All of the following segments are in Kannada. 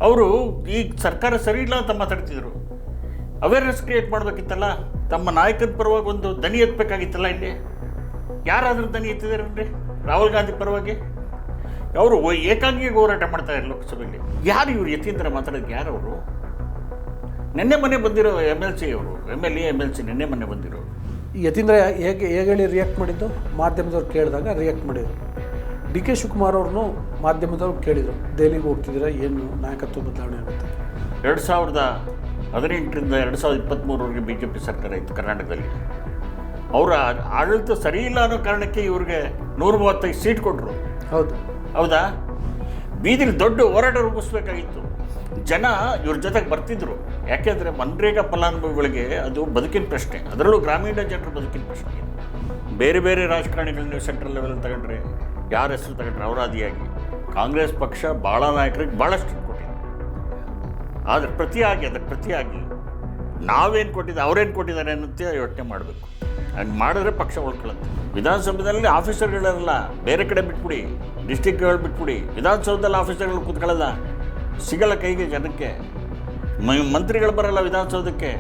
ಅವರು ಈಗ ಸರ್ಕಾರ ಸರಿ ಇಲ್ಲ ಅಂತ ಮಾತಾಡ್ತಿದ್ರು. ಅವೇರ್ನೆಸ್ ಕ್ರಿಯೇಟ್ ಮಾಡಬೇಕಿತ್ತಲ್ಲ, ತಮ್ಮ ನಾಯಕನ ಪರವಾಗಿ ಒಂದು ದನಿ ಎತ್ತಬೇಕಾಗಿತ್ತಲ್ಲ. ಇಲ್ಲಿ ಯಾರಾದರೂ ದನಿ ಎತ್ತಿದಾರನ್ರಿ? ರಾಹುಲ್ ಗಾಂಧಿ ಪರವಾಗಿ ಅವರು ಏಕಾಂಗಿಯಾಗಿ ಹೋರಾಟ ಮಾಡ್ತಾ ಇದ್ದಾರೆ ಲೋಕಸಭೆಯಲ್ಲಿ. ಯಾರು ಇವರು ಯತೀಂದ್ರ ಮಾತಾಡೋದು? ಯಾರು ಅವರು? ನಿನ್ನೆ ಮನೆ ಬಂದಿರೋ MLC ಅವರು, MLC ನಿನ್ನೆ ಮನೆ ಬಂದಿರೋರು. ಯತೀಂದ್ರ ಹೇಗೆ ರಿಯಾಕ್ಟ್ ಮಾಡಿದ್ದು? ಮಾಧ್ಯಮದವ್ರು ಕೇಳಿದಾಗ ರಿಯಾಕ್ಟ್ ಮಾಡಿದರು. DK ಶಿವಕುಮಾರ್ ಅವ್ರನ್ನೂ ಮಾಧ್ಯಮದವ್ರು ಕೇಳಿದರು, ದೆಹಲಿಗೆ ಹೋಗ್ತಿದ್ದೀರಾ, ಏನು ನಾಯಕತ್ವ ಬದಲಾವಣೆ ಆಗುತ್ತೆ? 2018ರಿಂದ 2023ವರೆಗೆ BJP ಸರ್ಕಾರ ಇತ್ತು ಕರ್ನಾಟಕದಲ್ಲಿ. ಅವರ ಆಡಳಿತ ಸರಿ ಇಲ್ಲ ಅನ್ನೋ ಕಾರಣಕ್ಕೆ ಇವ್ರಿಗೆ 135 ಸೀಟ್ ಕೊಟ್ಟರು. ಹೌದಾ? ಬೀದಿಲಿ ದೊಡ್ಡ ಹೋರಾಟ ರೂಪಿಸ್ಬೇಕಾಗಿತ್ತು. ಜನ ಇವ್ರ ಜೊತೆಗೆ ಬರ್ತಿದ್ರು. ಯಾಕೆಂದರೆ ಮನ್ರೇಗಾ ಫಲಾನುಭವಿಗಳಿಗೆ ಅದು ಬದುಕಿನ ಪ್ರಶ್ನೆ, ಅದರಲ್ಲೂ ಗ್ರಾಮೀಣ ಜನರ ಬದುಕಿನ ಪ್ರಶ್ನೆ. ಬೇರೆ ಬೇರೆ ರಾಜಕಾರಣಿಗಳು ನೀವು ಸೆಂಟ್ರಲ್ ಲೆವೆಲ್ ತಗೊಂಡ್ರೆ, ಯಾರ ಹೆಸರು ತಗೊಂಡ್ರೆ ಅವರಾದಿಯಾಗಿ ಕಾಂಗ್ರೆಸ್ ಪಕ್ಷ ಭಾಳ ನಾಯಕರಿಗೆ ಭಾಳಷ್ಟು ಕೊಟ್ಟಿದೆ. ಆದರೆ ಅದಕ್ಕೆ ಪ್ರತಿಯಾಗಿ ನಾವೇನು ಕೊಟ್ಟಿದ್ದೆ, ಅವ್ರೇನು ಕೊಟ್ಟಿದ್ದಾರೆ ಅನ್ನೋದೇ ಯೋಚನೆ ಮಾಡಬೇಕು. ಹಂಗೆ ಮಾಡಿದ್ರೆ ಪಕ್ಷ ಉಳ್ಕೊಳ್ಳುತ್ತೆ. ವಿಧಾನಸೌಧದಲ್ಲಿ ಆಫೀಸರ್ಗಳೆಲ್ಲ ಬೇರೆ ಕಡೆ ಬಿಟ್ಬಿಡಿ, ಡಿಸ್ಟಿಕ್ಗಳು ಬಿಟ್ಬಿಡಿ. ವಿಧಾನಸೌಧದಲ್ಲಿ ಆಫೀಸರ್ಗಳು ಕೂತ್ಕೊಳ್ಳಲ್ಲ, ಸಿಗಲ್ಲ ಕೈಗೆ ಜನಕ್ಕೆ. ಮಂತ್ರಿಗಳು ಬರಲ್ಲ ವಿಧಾನಸೌಧಕ್ಕೆ,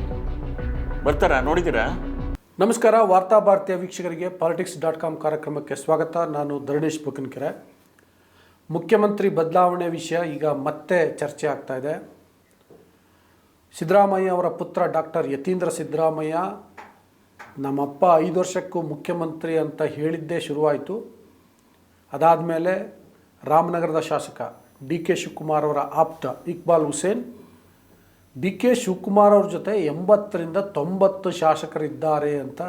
ಬರ್ತಾರಾ? ನೋಡಿದ್ದೀರಾ? ನಮಸ್ಕಾರ, ವಾರ್ತಾ ಭಾರತೀಯ ವೀಕ್ಷಕರಿಗೆ politics.com ಕಾರ್ಯಕ್ರಮಕ್ಕೆ ಸ್ವಾಗತ. ನಾನು ಧರಣೇಶ್ ಬುಕ್ಕನಕೆರೆ. ಮುಖ್ಯಮಂತ್ರಿ ಬದಲಾವಣೆ ವಿಷಯ ಈಗ ಮತ್ತೆ ಚರ್ಚೆ ಆಗ್ತಾ ಇದೆ. ಸಿದ್ದರಾಮಯ್ಯ ಅವರ ಪುತ್ರ ಡಾಕ್ಟರ್ ಯತೀಂದ್ರ ಸಿದ್ದರಾಮಯ್ಯ ನಮ್ಮಪ್ಪ 5 ವರ್ಷಕ್ಕೂ ಮುಖ್ಯಮಂತ್ರಿ ಅಂತ ಹೇಳಿದ್ದೇ ಶುರುವಾಯಿತು. ಅದಾದಮೇಲೆ ರಾಮನಗರದ ಶಾಸಕ DK ಶಿವಕುಮಾರ್ ಅವರ ಆಪ್ತ ಇಕ್ಬಾಲ್ ಹುಸೇನ್ DK ಶಿವಕುಮಾರ್ ಅವ್ರ ಜೊತೆ 80ರಿಂದ 90 ಶಾಸಕರಿದ್ದಾರೆ ಅಂತ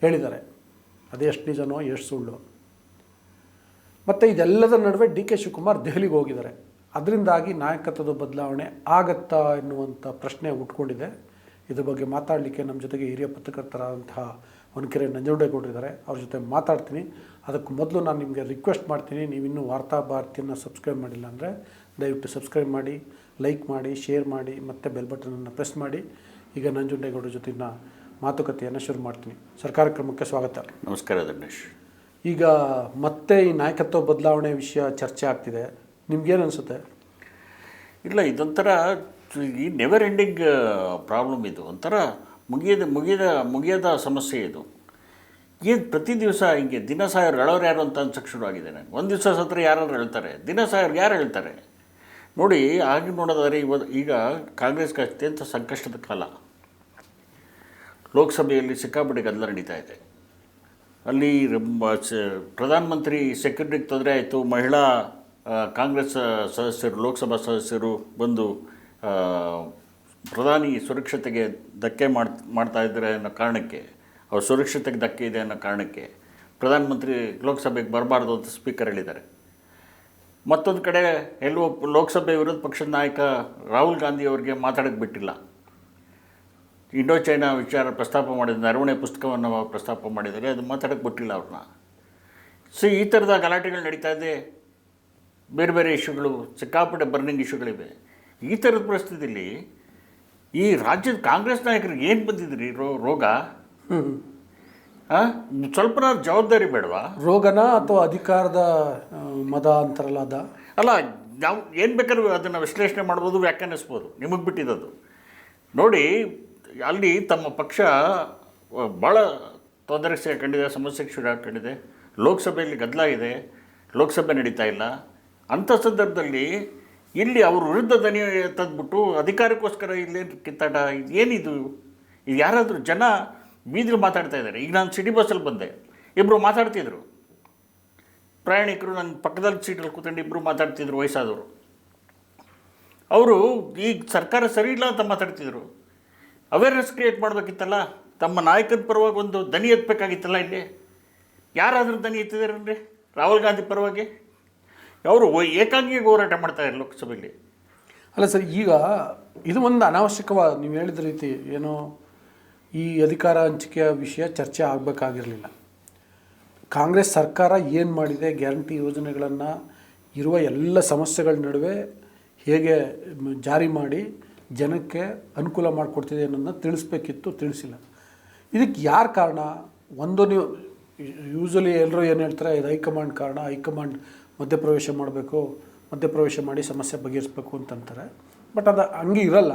ಹೇಳಿದ್ದಾರೆ. ಅದೆಷ್ಟು ನಿಜನೋ ಎಷ್ಟು ಸುಳ್ಳು? ಮತ್ತು ಇದೆಲ್ಲದರ ನಡುವೆ DK ಶಿವಕುಮಾರ್ ದೆಹಲಿಗೆ ಹೋಗಿದ್ದಾರೆ. ಅದರಿಂದಾಗಿ ನಾಯಕತ್ವದ ಬದಲಾವಣೆ ಆಗತ್ತಾ ಎನ್ನುವಂಥ ಪ್ರಶ್ನೆ ಉಟ್ಕೊಂಡಿದೆ. ಇದ್ರ ಬಗ್ಗೆ ಮಾತಾಡಲಿಕ್ಕೆ ನಮ್ಮ ಜೊತೆಗೆ ಹಿರಿಯ ಪತ್ರಕರ್ತರಾದಂತಹ ಹೊನಕೆರೆ ನಂಜುಂಡೇಗೌಡರಿದ್ದಾರೆ. ಅವ್ರ ಜೊತೆ ಮಾತಾಡ್ತೀನಿ. ಅದಕ್ಕೆ ಮೊದಲು ನಾನು ನಿಮಗೆ ರಿಕ್ವೆಸ್ಟ್ ಮಾಡ್ತೀನಿ, ನೀವಿನ್ನೂ ವಾರ್ತಾ ಭಾರತಿಯನ್ನು ಸಬ್ಸ್ಕ್ರೈಬ್ ಮಾಡಿಲ್ಲ ಅಂದರೆ ದಯವಿಟ್ಟು ಸಬ್ಸ್ಕ್ರೈಬ್ ಮಾಡಿ, ಲೈಕ್ ಮಾಡಿ, ಶೇರ್ ಮಾಡಿ, ಮತ್ತು ಬೆಲ್ ಬಟನನ್ನು ಪ್ರೆಸ್ ಮಾಡಿ. ಈಗ ನಂಜುಂಡೇಗೌಡರ ಜೊತೆನ ಮಾತುಕತೆಯನ್ನು ಶುರು ಮಾಡ್ತೀನಿ. ಸರ್, ಕಾರ್ಯಕ್ರಮಕ್ಕೆ ಸ್ವಾಗತ. ನಮಸ್ಕಾರ ಧರಣೇಶ್. ಈಗ ಮತ್ತೆ ಈ ನಾಯಕತ್ವ ಬದಲಾವಣೆ ವಿಷಯ ಚರ್ಚೆ ಆಗ್ತಿದೆ. ನಿಮ್ಗೇನು ಅನಿಸುತ್ತೆ? ಇಲ್ಲ, ಇದೊಂಥರ ಈ ನೆವರ್ ಎಂಡಿಂಗ್ ಪ್ರಾಬ್ಲಮ್. ಇದು ಒಂಥರ ಮುಗಿಯದ ಸಮಸ್ಯೆ ಇದು. ಏನು ಪ್ರತಿ ದಿವಸ ಹಿಂಗೆ ದಿನ ಸಾಯೋರು ಹೇಳೋರು ಯಾರು ಅಂತ ಅನ್ಸಕ್ಕೆ ಶುರು ಆಗಿದೆ ನನಗೆ. ಒಂದು ದಿವಸ ಸತ್ರ ಯಾರು ಹೇಳ್ತಾರೆ, ದಿನ ಸಾಯೋರು ಯಾರು ಹೇಳ್ತಾರೆ? ನೋಡಿ, ಆಗಿ ನೋಡೋದಾದ್ರೆ ಈಗ ಕಾಂಗ್ರೆಸ್ಗೆ ಅತ್ಯಂತ ಸಂಕಷ್ಟದ ಕಾಲ. ಲೋಕಸಭೆಯಲ್ಲಿ ಸಿಕ್ಕಾಪಟ್ಟೆ ಗದ್ದಲ ನಡೀತಾ ಇದೆ. ಅಲ್ಲಿ ಪ್ರಧಾನಮಂತ್ರಿ ಸೆಕ್ಯೂರಿಟಿಗೆ ತೊಂದರೆ ಆಯಿತು. ಮಹಿಳಾ ಕಾಂಗ್ರೆಸ್ ಸದಸ್ಯರು, ಲೋಕಸಭಾ ಸದಸ್ಯರು ಬಂದು ಪ್ರಧಾನಿ ಸುರಕ್ಷತೆಗೆ ಧಕ್ಕೆ ಮಾಡ್ತಾ ಇದ್ದಾರೆ ಅನ್ನೋ ಕಾರಣಕ್ಕೆ, ಅವ್ರ ಸುರಕ್ಷತೆಗೆ ಧಕ್ಕೆ ಇದೆ ಅನ್ನೋ ಕಾರಣಕ್ಕೆ ಪ್ರಧಾನಮಂತ್ರಿ ಲೋಕಸಭೆಗೆ ಬರಬಾರ್ದು ಅಂತ ಸ್ಪೀಕರ್ ಹೇಳಿದ್ದಾರೆ. ಮತ್ತೊಂದು ಕಡೆ ಎಲ್ಲೋ ಲೋಕಸಭೆ ವಿರೋಧ ಪಕ್ಷದ ನಾಯಕ ರಾಹುಲ್ ಗಾಂಧಿ ಅವರಿಗೆ ಮಾತಾಡೋಕ್ಕೆ ಬಿಟ್ಟಿಲ್ಲ. ಇಂಡೋ ಚೈನಾ ವಿಚಾರ ಪ್ರಸ್ತಾಪ ಮಾಡಿದ ನರವಣೆ ಪುಸ್ತಕವನ್ನು ಪ್ರಸ್ತಾಪ ಮಾಡಿದ್ದಾರೆ, ಅದು ಮಾತಾಡೋಕ್ಕೆ ಬಿಟ್ಟಿಲ್ಲ ಅವ್ರನ್ನ. ಈ ಥರದ ಗಲಾಟೆಗಳು ನಡೀತಾ ಇದೆ. ಬೇರೆ ಬೇರೆ ಇಶ್ಯೂಗಳು, ಸಿಕ್ಕಾಪಟ್ಟೆ ಬರ್ನಿಂಗ್ ಇಶ್ಯೂಗಳಿವೆ. ಈ ಥರದ ಪರಿಸ್ಥಿತಿಯಲ್ಲಿ ಈ ರಾಜ್ಯದ ಕಾಂಗ್ರೆಸ್ ನಾಯಕರಿಗೆ ಏನು ಬಂದಿದ್ರಿ ರೋಗ? ಸ್ವಲ್ಪ ಜವಾಬ್ದಾರಿ ಬೇಡವಾ? ರೋಗನ ಅಥವಾ ಅಧಿಕಾರದ ಮದ ಅಂತಾರಲ್ಲ ಅದ? ಅಲ್ಲ, ನಾವು ಏನು ಬೇಕಾದ್ರೂ ಅದನ್ನು ವಿಶ್ಲೇಷಣೆ ಮಾಡ್ಬೋದು, ವ್ಯಾಖ್ಯಾನಿಸ್ಬೋದು, ನಿಮಗೆ ಬಿಟ್ಟಿದ್ದದು. ನೋಡಿ, ಅಲ್ಲಿ ತಮ್ಮ ಪಕ್ಷ ಭಾಳ ತೊಂದರೆಗೆ ಸಿಗಾಕೊಂಡಿದೆ, ಸಮಸ್ಯೆಗೆ ಶುರು ಹಾಕೊಂಡಿದೆ. ಲೋಕಸಭೆಯಲ್ಲಿ ಗದ್ದಲ ಇದೆ, ಲೋಕಸಭೆ ನಡೀತಾ ಇಲ್ಲ. ಅಂಥ ಸಂದರ್ಭದಲ್ಲಿ ಇಲ್ಲಿ ಅವ್ರ ವಿರುದ್ಧ ದನಿ ತಂದುಬಿಟ್ಟು ಅಧಿಕಾರಕ್ಕೋಸ್ಕರ ಇಲ್ಲೇನು ಕಿತ್ತಾಟ? ಏನಿದು? ಇದು ಯಾರಾದರೂ ಜನ ಬೀದಿಲಿ ಮಾತಾಡ್ತಾ ಇದ್ದಾರೆ. ಈಗ ನಾನು ಸಿಟಿ ಬಸ್ಸಲ್ಲಿ ಬಂದೆ, ಇಬ್ಬರು ಮಾತಾಡ್ತಿದ್ರು ಪ್ರಯಾಣಿಕರು. ನನ್ನ ಪಕ್ಕದಲ್ಲಿ ಸೀಟಲ್ಲಿ ಕೂತ್ಕೊಂಡು ಇಬ್ಬರು ಮಾತಾಡ್ತಿದ್ರು, ವಯಸ್ಸಾದವರು. ಅವರು ಈಗ ಸರ್ಕಾರ ಸರಿ ಇಲ್ಲ ಅಂತ ಮಾತಾಡ್ತಿದ್ರು. ಅವೇರ್ನೆಸ್ ಕ್ರಿಯೇಟ್ ಮಾಡಬೇಕಿತ್ತಲ್ಲ, ತಮ್ಮ ನಾಯಕನ ಪರವಾಗಿ ಒಂದು ದನಿ ಎತ್ತಬೇಕಾಗಿತ್ತಲ್ಲ. ಇಲ್ಲಿ ಯಾರಾದರೂ ದನಿ ಎತ್ತಿದಾರನ್ರಿ? ರಾಹುಲ್ ಗಾಂಧಿ ಪರವಾಗಿ ಅವರು ಏಕಾಂಗಿಯಾಗಿ ಹೋರಾಟ ಮಾಡ್ತಾರೆ ಲೋಕಸಭೆಯಲ್ಲಿ. ಅಲ್ಲ ಸರ್, ಈಗ ಇದು ಒಂದು ಅನಾವಶ್ಯಕವಾದ, ನೀವು ಹೇಳಿದ ರೀತಿ ಏನೋ ಈ ಅಧಿಕಾರ ಹಂಚಿಕೆಯ ವಿಷಯ ಚರ್ಚೆ ಆಗಬೇಕಾಗಿರಲಿಲ್ಲ. ಕಾಂಗ್ರೆಸ್ ಸರ್ಕಾರ ಏನು ಮಾಡಿದೆ, ಗ್ಯಾರಂಟಿ ಯೋಜನೆಗಳನ್ನು ಇರುವ ಎಲ್ಲ ಸಮಸ್ಯೆಗಳ ನಡುವೆ ಹೇಗೆ ಜಾರಿ ಮಾಡಿ ಜನಕ್ಕೆ ಅನುಕೂಲ ಮಾಡಿಕೊಡ್ತಿದೆ ಅನ್ನೋದನ್ನ ತಿಳಿಸ್ಬೇಕಿತ್ತು, ತಿಳಿಸಿಲ್ಲ. ಇದಕ್ಕೆ ಯಾರು ಕಾರಣ? ಒಂದು, ನೀವು ಯೂಶ್ವಲಿ ಎಲ್ಲರೂ ಏನು ಹೇಳ್ತಾರೆ, ಇದು ಹೈಕಮಾಂಡ್ ಕಾರಣ, ಹೈಕಮಾಂಡ್ ಮಧ್ಯಪ್ರವೇಶ ಮಾಡಬೇಕು, ಮಧ್ಯಪ್ರವೇಶ ಮಾಡಿ ಸಮಸ್ಯೆ ಬಗೆಹರಿಸಬೇಕು ಅಂತಂತಾರೆ. ಬಟ್ ಅದು ಹಂಗೆ ಇರಲ್ಲ.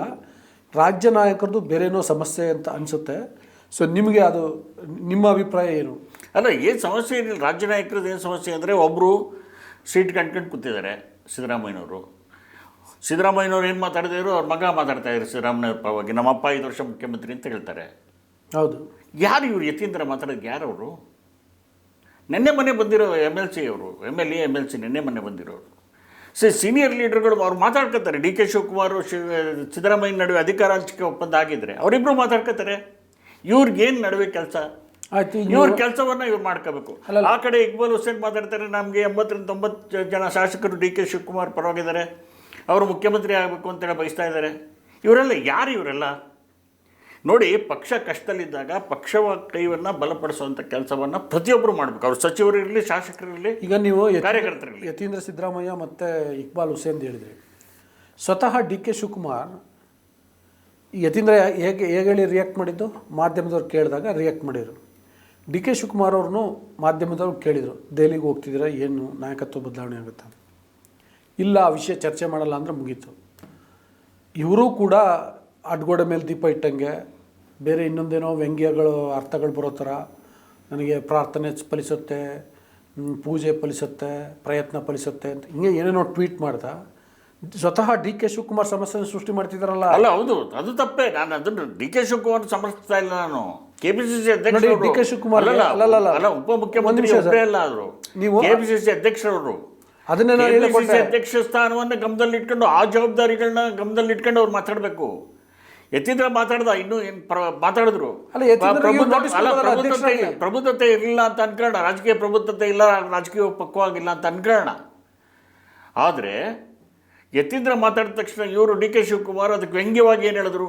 ರಾಜ್ಯ ನಾಯಕರದ್ದು ಬೇರೇನೋ ಸಮಸ್ಯೆ ಅಂತ ಅನಿಸುತ್ತೆ. ಸೊ ನಿಮಗೆ ಅದು ನಿಮ್ಮ ಅಭಿಪ್ರಾಯ ಏನು? ಅಲ್ಲ, ಏನು ಸಮಸ್ಯೆ ಏನಿಲ್ಲ. ರಾಜ್ಯ ನಾಯಕರದ್ದು ಏನು ಸಮಸ್ಯೆ ಅಂದರೆ ಒಬ್ಬರು ಸೀಟ್ ಕಂಡ್ಕೊಂಡು ಕೂತಿದ್ದಾರೆ ಸಿದ್ದರಾಮಯ್ಯನವರು. ಸಿದ್ದರಾಮಯ್ಯನವ್ರು ಏನು ಮಾತಾಡಿದ್ರು ಅವ್ರ ಮಗ ಮಾತಾಡ್ತಾ ಇದ್ರು ಸಿದ್ದರಾಮಯ್ಯವ್ರ ಪರವಾಗಿ. ನಮ್ಮಪ್ಪ 5 ವರ್ಷ ಮುಖ್ಯಮಂತ್ರಿ ಅಂತ ಹೇಳ್ತಾರೆ. ಹೌದು. ಯಾರು ಇವರು ಯತೀಂದ್ರ ಮಾತಾಡೋದು? ಯಾರು ಅವರು? ನಿನ್ನೆ ಮೊನ್ನೆ ಬಂದಿರೋ MLC ಅವರು, MLC ನಿನ್ನೆ ಮೊನ್ನೆ ಬಂದಿರೋರು. ಸೀನಿಯರ್ ಲೀಡರ್ಗಳು ಅವ್ರು ಮಾತಾಡ್ಕೊತಾರೆ. DK ಶಿವಕುಮಾರ್ ಸಿದ್ದರಾಮಯ್ಯ ನಡುವೆ ಅಧಿಕಾರ ಹಂಚಿಕೆ ಒಪ್ಪಂದ ಆಗಿದ್ರೆ ಅವರಿಬ್ಬರು ಮಾತಾಡ್ಕೊತಾರೆ. ಇವ್ರಿಗೇನು ನಡುವೆ ಕೆಲಸ? ಆಯ್ತು, ಇವ್ರ ಕೆಲಸವನ್ನು ಇವ್ರು ಮಾಡ್ಕೋಬೇಕು. ಆ ಕಡೆ ಇಕ್ಬಾಲ್ ಹುಸೇನ್ ಮಾತಾಡ್ತಾರೆ, ನಮಗೆ 80-90 ಜನ ಶಾಸಕರು DK ಶಿವಕುಮಾರ್ ಪರವಾಗಿದ್ದಾರೆ, ಅವರು ಮುಖ್ಯಮಂತ್ರಿ ಆಗಬೇಕು ಅಂತೇಳಿ ಬಯಸ್ತಾ ಇದ್ದಾರೆ. ಇವರೆಲ್ಲ ಯಾರು? ಇವರೆಲ್ಲ ನೋಡಿ, ಪಕ್ಷ ಕಷ್ಟದಲ್ಲಿದ್ದಾಗ ಪಕ್ಷವ ಕೈವನ್ನು ಬಲಪಡಿಸುವಂಥ ಕೆಲಸವನ್ನು ಪ್ರತಿಯೊಬ್ಬರು ಮಾಡಬೇಕು. ಅವರು ಸಚಿವರಿರಲಿ, ಶಾಸಕರಿರಲಿ, ಈಗ ನೀವು ಕಾರ್ಯಕರ್ತರಿರಲಿ. ಯತೀಂದ್ರ ಸಿದ್ದರಾಮಯ್ಯ ಮತ್ತು ಇಕ್ಬಾಲ್ ಹುಸೇನ್ ಹೇಳಿದ್ರಿ. ಸ್ವತಃ DK ಶಿವಕುಮಾರ್ ಯತೀಂದ್ರ ಹೇಳಿ ರಿಯಾಕ್ಟ್ ಮಾಡಿದ್ದು? ಮಾಧ್ಯಮದವ್ರು ಕೇಳಿದಾಗ ರಿಯಾಕ್ಟ್ ಮಾಡಿದರು. DK ಶಿವಕುಮಾರ್ ಅವ್ರನ್ನೂ ಮಾಧ್ಯಮದವ್ರು ಕೇಳಿದರು, ದೆಹಲಿಗೆ ಹೋಗ್ತಿದ್ದೀರಾ, ಏನು ನಾಯಕತ್ವ ಬದಲಾವಣೆ ಆಗುತ್ತಾ? ಇಲ್ಲ, ಆ ವಿಷಯ ಚರ್ಚೆ ಮಾಡಲ್ಲ ಅಂದರೆ ಮುಗೀತು. ಇವರು ಕೂಡ ಅಡ್ಗೋಡೆ ಮೇಲೆ ದೀಪ ಇಟ್ಟಂಗೆ ಬೇರೆ ಇನ್ನೊಂದೇನೋ ವ್ಯಂಗ್ಯಗಳು ಅರ್ಥಗಳು ಬರೋ ಥರ, ನನಗೆ ಪ್ರಾರ್ಥನೆ ಫಲಿಸುತ್ತೆ, ಪೂಜೆ ಫಲಿಸುತ್ತೆ, ಪ್ರಯತ್ನ ಫಲಿಸುತ್ತೆ ಅಂತ ಹಿಂಗೆ ಏನೇನೋ ಟ್ವೀಟ್ ಮಾಡ್ದ. ಸ್ವತಃ DK ಶಿವಕುಮಾರ್ ಸಮಸ್ಯೆ ಸೃಷ್ಟಿ ಮಾಡ್ತಿದ್ದಾರಲ್ಲ. ಅಲ್ಲ, ಹೌದು, ಅದು ತಪ್ಪೇ. ನಾನು ಅದನ್ನು DK ಶಿವಕುಮಾರ್ ಸಮರ್ಥಿಸ್ತಾ ಇಲ್ಲ. ನಾನು KPCC ಅಧ್ಯಕ್ಷ DK ಶಿವಕುಮಾರ್ ಅಲ್ಲ, ಉಪಮುಖ್ಯಮಂತ್ರಿ ಅಲ್ಲ, ಅವರು ನೀವು KPCC ಅಧ್ಯಕ್ಷರವರು. ಅದನ್ನೇ KPCC ಅಧ್ಯಕ್ಷ ಸ್ಥಾನವನ್ನು ಗಮನದಲ್ಲಿ ಇಟ್ಕೊಂಡು, ಆ ಜವಾಬ್ದಾರಿಗಳನ್ನ ಗಮನದಲ್ಲಿ ಇಟ್ಕೊಂಡು ಅವ್ರು ಮಾತಾಡಬೇಕು. ಯತೀಂದ್ರ ಮಾತಾಡ್ದ, ಇನ್ನೂ ಏನು ಮಾತಾಡಿದ್ರು? ಪ್ರಬುದ್ಧತೆ ಇರಲಿಲ್ಲ ಅಂತ ಅನ್ಕೊಳ್ಳೋಣ, ರಾಜಕೀಯ ಪ್ರಬುದ್ಧತೆ ಇಲ್ಲ, ರಾಜಕೀಯ ಪಕ್ವವಾಗಿಲ್ಲ ಅಂತ ಅನ್ಕೊಳ್ಳೋಣ. ಆದರೆ ಯತೀಂದ್ರ ಮಾತಾಡಿದ ತಕ್ಷಣ ಇವರು DK ಶಿವಕುಮಾರ್ ಅದಕ್ಕೆ ವ್ಯಂಗ್ಯವಾಗಿ ಏನು ಹೇಳಿದ್ರು?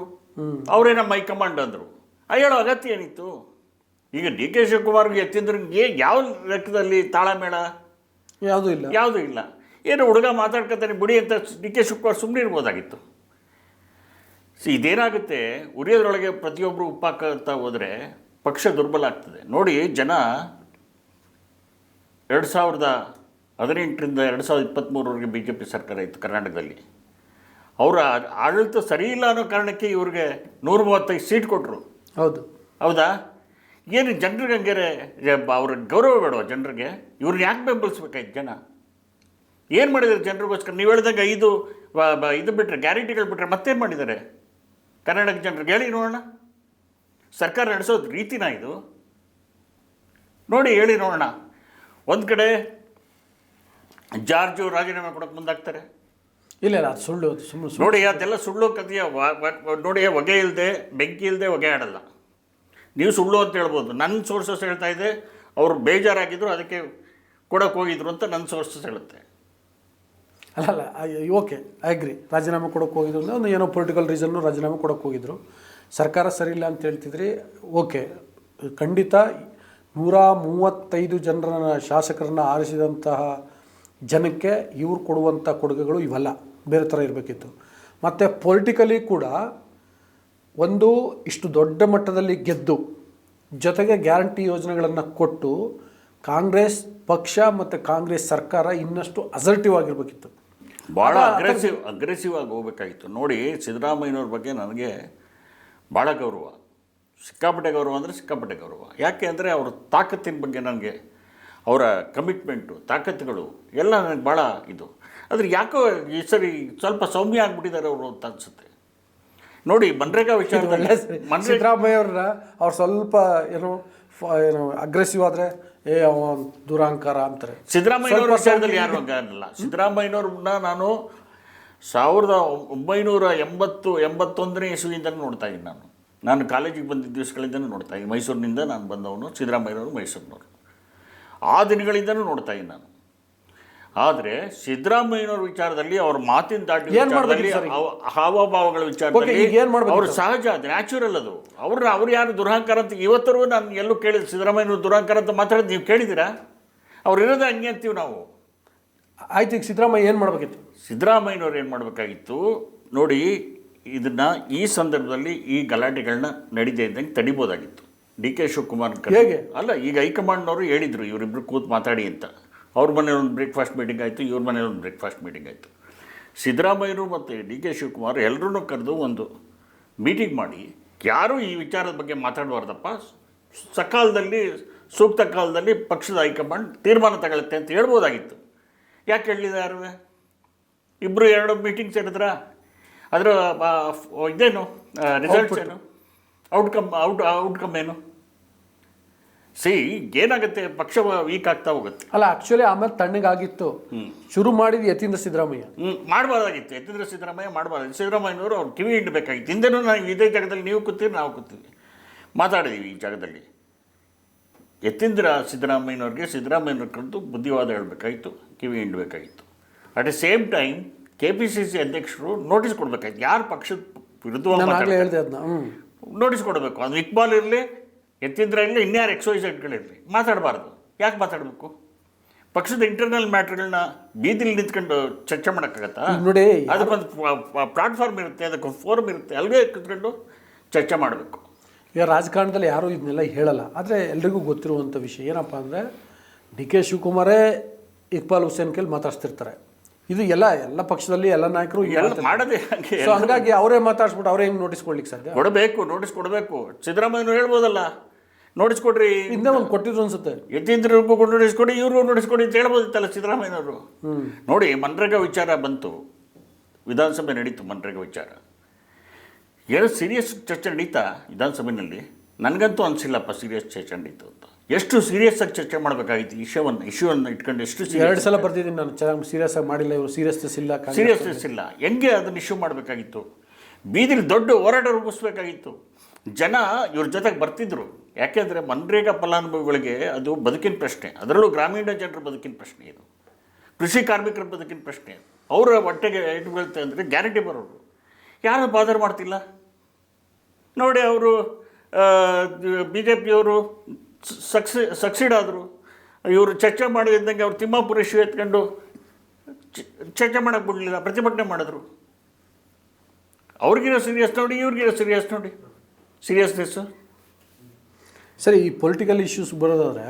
ಅವರೇ ನಮ್ಮ ಹೈಕಮಾಂಡ್ ಅಂದರು. ಹೇಳೋ ಅಗತ್ಯ ಏನಿತ್ತು? ಈಗ DK ಶಿವಕುಮಾರ್ಗೆ ಯತೀಂದ್ರಗೆ ಯಾವ ಲೆಕ್ಕದಲ್ಲಿ ತಾಳಮೇಳ? ಯಾವುದೂ ಇಲ್ಲ. ಏನು ಹುಡುಗ ಮಾತಾಡ್ಕೊತಾನೆ ಬಿಡಿ ಅಂತ DK ಶಿವಕುಮಾರ್ ಸುಮ್ಮನೆ ಇರ್ಬೋದಾಗಿತ್ತು. ಇದೇನಾಗುತ್ತೆ, ಉರಿಯೋದ್ರೊಳಗೆ ಪ್ರತಿಯೊಬ್ಬರು ಉಪ್ಪಾಕಂತ ಹೋದರೆ ಪಕ್ಷ ದುರ್ಬಲ ಆಗ್ತದೆ. ನೋಡಿ, ಜನ 2018ರಿಂದ 2023ವರೆಗೆ BJP ಸರ್ಕಾರ ಇತ್ತು ಕರ್ನಾಟಕದಲ್ಲಿ. ಅವರ ಆಡಳಿತ ಸರಿ ಇಲ್ಲ ಅನ್ನೋ ಕಾರಣಕ್ಕೆ ಇವ್ರಿಗೆ 135 ಸೀಟ್ ಕೊಟ್ಟರು. ಹೌದಾ? ಏನು ಜನರಿಗೆ ಹಂಗಾರೆ ಅವ್ರ ಗೌರವ ಬೇಡವ ಜನರಿಗೆ? ಇವ್ರನ್ನ ಯಾಕೆ ಬೆಂಬಲಿಸ್ಬೇಕಾಯ್ತು ಜನ? ಏನು ಮಾಡಿದ್ದಾರೆ ಜನರಿಗೋಸ್ಕರ? ನೀವು ಹೇಳಿದಾಗ 5 ಇದು ಬಿಟ್ಟರೆ, ಗ್ಯಾರಂಟಿಗಳು ಬಿಟ್ಟರೆ ಮತ್ತೇನು ಮಾಡಿದ್ದಾರೆ ಕರ್ನಾಟಕ ಜನರಿಗೆ? ಹೇಳಿ ನೋಡೋಣ. ಸರ್ಕಾರ ನಡೆಸೋದು ರೀತಿನ ಇದು? ನೋಡಿ, ಹೇಳಿ ನೋಡೋಣ. ಒಂದು ಕಡೆ ಜಾರ್ಜು ರಾಜೀನಾಮೆ ಕೊಡೋಕೆ ಮುಂದಾಗ್ತಾರೆ. ಇಲ್ಲ, ಅದು ಸುಳ್ಳು. ನೋಡಿ, ಅದೆಲ್ಲ ಸುಳ್ಳು ಕಥೆಯ. ನೋಡಿ, ಹೊಗೆ ಇಲ್ಲದೆ, ಬೆಂಕಿ ಇಲ್ಲದೆ ಹೊಗೆ ಆಡಲ್ಲ. ನೀವು ಸುಳ್ಳು ಅಂತ ಹೇಳ್ಬೋದು. ನನ್ನ ಸೋರ್ಸಸ್ ಹೇಳ್ತಾ ಇದೆ ಅವರು ಬೇಜಾರಾಗಿದ್ದರು, ಅದಕ್ಕೆ ಕೊಡೋಕೆ ಹೋಗಿದ್ರು ಅಂತ ನನ್ನ ಸೋರ್ಸಸ್ ಹೇಳುತ್ತೆ. ಅಲ್ಲ, ಓಕೆ, ಐ ಅಗ್ರಿ. ರಾಜೀನಾಮೆ ಕೊಡೋಕೆ ಹೋಗಿದ್ರು ಅಂದರೆ ಒಂದು ಏನೋ ಪೊಲಿಟಿಕಲ್ ರೀಸನ್ನು ರಾಜೀನಾಮೆ ಕೊಡೋಕೆ ಹೋಗಿದ್ರು. ಸರ್ಕಾರ ಸರಿಯಿಲ್ಲ ಅಂತ ಹೇಳ್ತಿದ್ರಿ. ಓಕೆ, ಖಂಡಿತ 135 ಜನರ ಶಾಸಕರನ್ನ ಆರಿಸಿದಂತಹ ಜನಕ್ಕೆ ಇವ್ರು ಕೊಡುವಂಥ ಕೊಡುಗೆಗಳು ಇವೆಲ್ಲ ಬೇರೆ ಥರ ಇರಬೇಕಿತ್ತು. ಮತ್ತು ಪೊಲಿಟಿಕಲಿ ಕೂಡ ಒಂದು ಇಷ್ಟು ದೊಡ್ಡ ಮಟ್ಟದಲ್ಲಿ ಗೆದ್ದು ಜೊತೆಗೆ ಗ್ಯಾರಂಟಿ ಯೋಜನೆಗಳನ್ನು ಕೊಟ್ಟು ಕಾಂಗ್ರೆಸ್ ಪಕ್ಷ ಮತ್ತು ಕಾಂಗ್ರೆಸ್ ಸರ್ಕಾರ ಇನ್ನಷ್ಟು ಅಸರ್ಟಿವ್ ಆಗಿರಬೇಕಿತ್ತು. ಭಾಳ ಅಗ್ರೆಸಿವ್ ಆಗಿ ಹೋಗ್ಬೇಕಾಗಿತ್ತು. ನೋಡಿ, ಸಿದ್ದರಾಮಯ್ಯನವ್ರ ಬಗ್ಗೆ ನನಗೆ ಭಾಳ ಗೌರವ, ಸಿಕ್ಕಾಪಟ್ಟೆ ಗೌರವ ಅಂದರೆ ಸಿಕ್ಕಾಪಟ್ಟೆ ಗೌರವ. ಯಾಕೆ ಅಂದರೆ ಅವ್ರ ತಾಕತ್ತಿನ ಬಗ್ಗೆ ನನಗೆ, ಅವರ ಕಮಿಟ್ಮೆಂಟು, ತಾಕತ್ತುಗಳು ಎಲ್ಲ ನನಗೆ ಭಾಳ ಇದು. ಆದರೆ ಯಾಕೋ ಈ ಸರಿ ಸ್ವಲ್ಪ ಸೌಮ್ಯ ಆಗಿಬಿಟ್ಟಿದ್ದಾರೆ ಅವರು ಅಂತ ಅನಿಸುತ್ತೆ. ನೋಡಿ, ಮನ್ರೇಗಾ ವಿಚಾರದಲ್ಲಿ ಸಿದ್ದರಾಮಯ್ಯ ಅವ್ರು ಸ್ವಲ್ಪ ಏನೋ ಅಗ್ರೆಸಿವ್ ಆದರೆ ದುರಾಂಕಾರ ಅಂತಾರೆ. ಸಿದ್ದರಾಮಯ್ಯನವ್ರ ವಿಚಾರದಲ್ಲಿ ಯಾರು ಹಂಗಲ್ಲ. ಸಿದ್ದರಾಮಯ್ಯನವ್ರನ್ನ ನಾನು 1981ನೇ ಇಸ್ವಿಯಿಂದಲೂ ನೋಡ್ತಾ ಇದ್ದೀನಿ. ನಾನು ಕಾಲೇಜಿಗೆ ಬಂದಿದ್ದ ದಿವಸಗಳಿಂದಲೂ ನೋಡ್ತಾ ಇದ್ದೀನಿ. ಮೈಸೂರಿನಿಂದ ನಾನು ಬಂದವನು, ಸಿದ್ದರಾಮಯ್ಯನವರು ಮೈಸೂರಿನವರು. ಆ ದಿನಗಳಿಂದಲೂ ನೋಡ್ತಾ ಇದ್ದೀನಿ ನಾನು. ಆದರೆ ಸಿದ್ದರಾಮಯ್ಯನವ್ರ ವಿಚಾರದಲ್ಲಿ, ಅವ್ರ ಮಾತಿನ ದಾಟಿ ವಿಚಾರದಲ್ಲಿ, ಹಾವಭಾವಗಳ ವಿಚಾರದಲ್ಲಿ ಅವರು ಸಹಜ, ಅದು ನ್ಯಾಚುರಲ್. ಅದು ಅವ್ರು ಯಾರು ದುರಹಂಕಾರ ಅಂತ ಇವತ್ತರೂ ನಾನು ಎಲ್ಲೂ ಕೇಳಿದ್ರು. ಸಿದ್ದರಾಮಯ್ಯನವ್ರು ದುರಹಂಕಾರ ಅಂತ ಮಾತಾಡೋದು ನೀವು ಕೇಳಿದ್ದೀರಾ? ಅವ್ರು ಇರೋದೇ ಹಂಗೆ ಅಂತೀವಿ ನಾವು. ಆಯ್ತು, ಈಗ ಸಿದ್ದರಾಮಯ್ಯ ಏನು ಮಾಡಬೇಕಿತ್ತು? ಸಿದ್ದರಾಮಯ್ಯನವ್ರು ಏನು ಮಾಡಬೇಕಾಗಿತ್ತು ನೋಡಿ, ಇದನ್ನು ಈ ಸಂದರ್ಭದಲ್ಲಿ ಈ ಗಲಾಟೆಗಳನ್ನ ನಡೀದೇ ಇದ್ದಂಗೆ ತಡಿಬೋದಾಗಿತ್ತು. DK ಶಿವಕುಮಾರ್ ಹೇಗೆ? ಅಲ್ಲ, ಈಗ ಹೈಕಮಾಂಡ್ನವರು ಹೇಳಿದರು ಇವರಿಬ್ಬರು ಕೂತು ಮಾತಾಡಿ ಅಂತ. ಅವ್ರ ಮನೇಲಿ ಒಂದು ಬ್ರೇಕ್ಫಾಸ್ಟ್ ಮೀಟಿಂಗ್ ಆಯಿತು, ಇವ್ರ ಮನೇಲಿ ಒಂದು ಬ್ರೇಕ್ಫಾಸ್ಟ್ ಮೀಟಿಂಗ್ ಆಯಿತು. ಸಿದ್ದರಾಮಯ್ಯರು ಮತ್ತು ಡಿ ಕೆ ಶಿವಕುಮಾರ್ ಎಲ್ಲರೂ ಕರೆದು ಒಂದು ಮೀಟಿಂಗ್ ಮಾಡಿ ಯಾರೂ ಈ ವಿಚಾರದ ಬಗ್ಗೆ ಮಾತಾಡಬಾರ್ದಪ್ಪ, ಸಕಾಲದಲ್ಲಿ ಸೂಕ್ತ ಕಾಲದಲ್ಲಿ ಪಕ್ಷದ ಹೈಕಮಾಂಡ್ ತೀರ್ಮಾನ ತಗೊಳುತ್ತೆ ಅಂತ ಹೇಳ್ಬೋದಾಗಿತ್ತು. ಯಾಕೆ ಹೇಳಲಿಲ್ಲ ಯಾರು? ಇಬ್ಬರು ಎರಡು ಮೀಟಿಂಗ್ ಸೇರಿದ್ರ ಅದರ ಇದೇನು ರಿಸಲ್ಟ್ಸ್ ಏನು, ಔಟ್ಕಮ್ ಏನು? ಏನಾಗುತ್ತೆ, ಪಕ್ಷ ವೀಕ್ ಆಗ್ತಾ ಹೋಗುತ್ತೆ. ಅಲ್ಲ, ಆಕ್ಚುಲಿ ಆಮೇಲೆ ತಣ್ಣಗಾಗಿತ್ತು. ಶುರು ಮಾಡಿದ ಯತೀಂದ್ರ ಸಿದ್ದರಾಮಯ್ಯ ಮಾಡಬಾರ್ದಾಗಿತ್ತು. ಯತೀಂದ್ರ ಸಿದ್ದರಾಮಯ್ಯ ಮಾಡಬಾರ್ದು. ಸಿದ್ದರಾಮಯ್ಯನವರು ಅವ್ರು ಕಿವಿ ಹಿಂಡಬೇಕಾಗಿತ್ತು. ಹಿಂದೆನೂ ನಾವು ಇದೇ ಜಾಗದಲ್ಲಿ ನೀವು ಕೂತೀವಿ, ನಾವು ಕೂತೀವಿ, ಮಾತಾಡಿದ್ದೀವಿ ಈ ಜಾಗದಲ್ಲಿ. ಯತೀಂದ್ರ ಸಿದ್ದರಾಮಯ್ಯನವ್ರ ಕರೆದು ಬುದ್ಧಿವಾದ ಹೇಳಬೇಕಾಗಿತ್ತು, ಕಿವಿ ಹಿಂಡಬೇಕಾಗಿತ್ತು. At the same time KPCC ಅಧ್ಯಕ್ಷರು ನೋಟಿಸ್ ಕೊಡಬೇಕಾಯ್ತು. ಯಾರು ಪಕ್ಷದ ವಿರುದ್ಧವಾಗಿ ಹೇಳಿದೆ ಅದನ್ನ ನೋಟಿಸ್ ಕೊಡಬೇಕು. ಅದು ಇಕ್ಬಾಲ್ ಇರಲಿ, ಯತೀಂದ್ರ ಇರಲಿ, ಇನ್ಯಾರು XYZಗಳಿರಲಿ, ಮಾತಾಡಬಾರ್ದು. ಯಾಕೆ ಮಾತಾಡಬೇಕು? ಪಕ್ಷದ ಇಂಟರ್ನಲ್ ಮ್ಯಾಟ್ರ್ಗಳನ್ನ ಬೀದಿಲಿ ನಿಂತ್ಕೊಂಡು ಚರ್ಚೆ ಮಾಡೋಕ್ಕಾಗತ್ತಾ? ನೋಡಿ, ಅದಕ್ಕೊಂದು ಪ್ಲಾಟ್ಫಾರ್ಮ್ ಇರುತ್ತೆ, ಅದಕ್ಕೊಂದು ಫೋರಮ್ ಇರುತ್ತೆ, ಅಲ್ಲಿಗೆ ಕುತ್ಕೊಂಡು ಚರ್ಚೆ ಮಾಡಬೇಕು. ಈಗ ರಾಜಕಾರಣದಲ್ಲಿ ಯಾರೂ ಇದನ್ನೆಲ್ಲ ಹೇಳಲ್ಲ. ಆದರೆ ಎಲ್ರಿಗೂ ಗೊತ್ತಿರುವಂಥ ವಿಷಯ ಏನಪ್ಪ ಅಂದರೆ, ಡಿ ಕೆ ಶಿವಕುಮಾರೇ ಇಕ್ಬಾಲ್ ಹುಸೇನ್ ಕೇಳಿ ಮಾತಾಡ್ತಿರ್ತಾರೆ. ಇದು ಎಲ್ಲ ಪಕ್ಷದಲ್ಲಿ ಎಲ್ಲ ನಾಯಕರು ಎಲ್ಲ ಮಾಡೋದೇ ಹಾಗೆ. ಸೊ ಹಂಗಾಗಿ ಅವರೇ ಮಾತಾಡ್ಸ್ಬಿಟ್ಟು ಅವರೇ ಹೆಂಗೆ ನೋಟಿಸ್ ಕೊಡ್ಲಿಕ್ಕೆ ಸಾಧ್ಯ? ನೋಟಿಸ್ ಕೊಡಬೇಕು. ಸಿದ್ದರಾಮಯ್ಯನವ್ರು ಹೇಳ್ಬೋದಲ್ಲ, ನೋಟಿಸ್ ಕೊಡ್ರಿ, ಹಿಂದೆ ಒಂದು ಕೊಟ್ಟಿದ್ರು ಅನ್ಸುತ್ತೆ. ಯತೀಂದ್ರಿಗೂ ನೋಟಿಸ್ ಕೊಡಿ, ಇವ್ರಿಗೂ ನೋಟಿಸ್ ಕೊಡಿ ಅಂತ ಹೇಳ್ಬೋದಿತ್ತಲ್ಲ ಸಿದ್ದರಾಮಯ್ಯನವರು. ನೋಡಿ, ಮನ್ರೇಗಾ ವಿಚಾರ ಬಂತು, ವಿಧಾನಸಭೆ ನಡೀತು. ಮನ್ರೇಗಾ ವಿಚಾರ ಏನು ಸೀರಿಯಸ್ ಚರ್ಚೆ ನಡೀತಾ ವಿಧಾನಸಭೆಯಲ್ಲಿ? ನನಗಂತೂ ಅನಿಸಿಲ್ಲಪ್ಪ ಸೀರಿಯಸ್ ಚರ್ಚೆ ನಡೀತು ಅಂತ. ಎಷ್ಟು ಸೀರಿಯಸ್ ಆಗಿ ಚರ್ಚೆ ಮಾಡಬೇಕಾಗಿತ್ತು ಇಶ್ಯೂವನ್ನು ಇಟ್ಕೊಂಡು. ಎಷ್ಟು 2 ಸಲ ಬರ್ತಿದ್ದೀನಿ ನಾನು, ಚೆನ್ನಾಗಿ ಸೀರಿಯಸ್ ಆಗಿ ಮಾಡಿಲ್ಲ, ಇವರು ಸೀರಿಯಸ್ನೆಸ್ ಇಲ್ಲ. ಹೆಂಗೆ ಅದನ್ನು ಇಶ್ಯೂ ಮಾಡಬೇಕಾಗಿತ್ತು? ಬೀದಿಲಿ ದೊಡ್ಡ ಹೋರಾಟ ರೂಪಿಸ್ಬೇಕಾಗಿತ್ತು. ಜನ ಇವ್ರ ಜೊತೆಗೆ ಬರ್ತಿದ್ರು. ಯಾಕೆಂದರೆ ಮನ್ರೇಗಾ ಫಲಾನುಭವಿಗಳಿಗೆ ಅದು ಬದುಕಿನ ಪ್ರಶ್ನೆ, ಅದರಲ್ಲೂ ಗ್ರಾಮೀಣ ಜನರ ಬದುಕಿನ ಪ್ರಶ್ನೆ, ಇದು ಕೃಷಿ ಕಾರ್ಮಿಕರ ಬದುಕಿನ ಪ್ರಶ್ನೆ. ಅವರ ಹೊಟ್ಟೆಗೆ ಏಟು ಬೀಳುತ್ತೆ ಅಂದರೆ ಗ್ಯಾರಂಟಿ ಬರೋರು ಯಾರು ಬಾದರ್ ಮಾಡ್ತಿಲ್ಲ. ನೋಡಿ, ಅವರು BJPಯವರು ಸಕ್ಸೀಡ್ ಆದರು. ಇವರು ಚರ್ಚೆ ಮಾಡಿದಂಗೆ ಅವ್ರು ತಿಮ್ಮಾಪುರ ಇಶ್ಯೂ ಎತ್ಕೊಂಡು ಚರ್ಚೆ ಮಾಡೋಕ್ಕೆ ಬಿಡಲಿಲ್ಲ, ಪ್ರತಿಭಟನೆ ಮಾಡಿದ್ರು. ಅವ್ರಿಗಿರೋ ಸೀರಿಯಸ್ ನೋಡಿ, ಇವ್ರಿಗಿರೋ ಸೀರಿಯಸ್ನೆಸ್ಸು. ಸರಿ, ಈ ಪೊಲಿಟಿಕಲ್ ಇಶ್ಯೂಸ್ ಬರೋದಾದ್ರೆ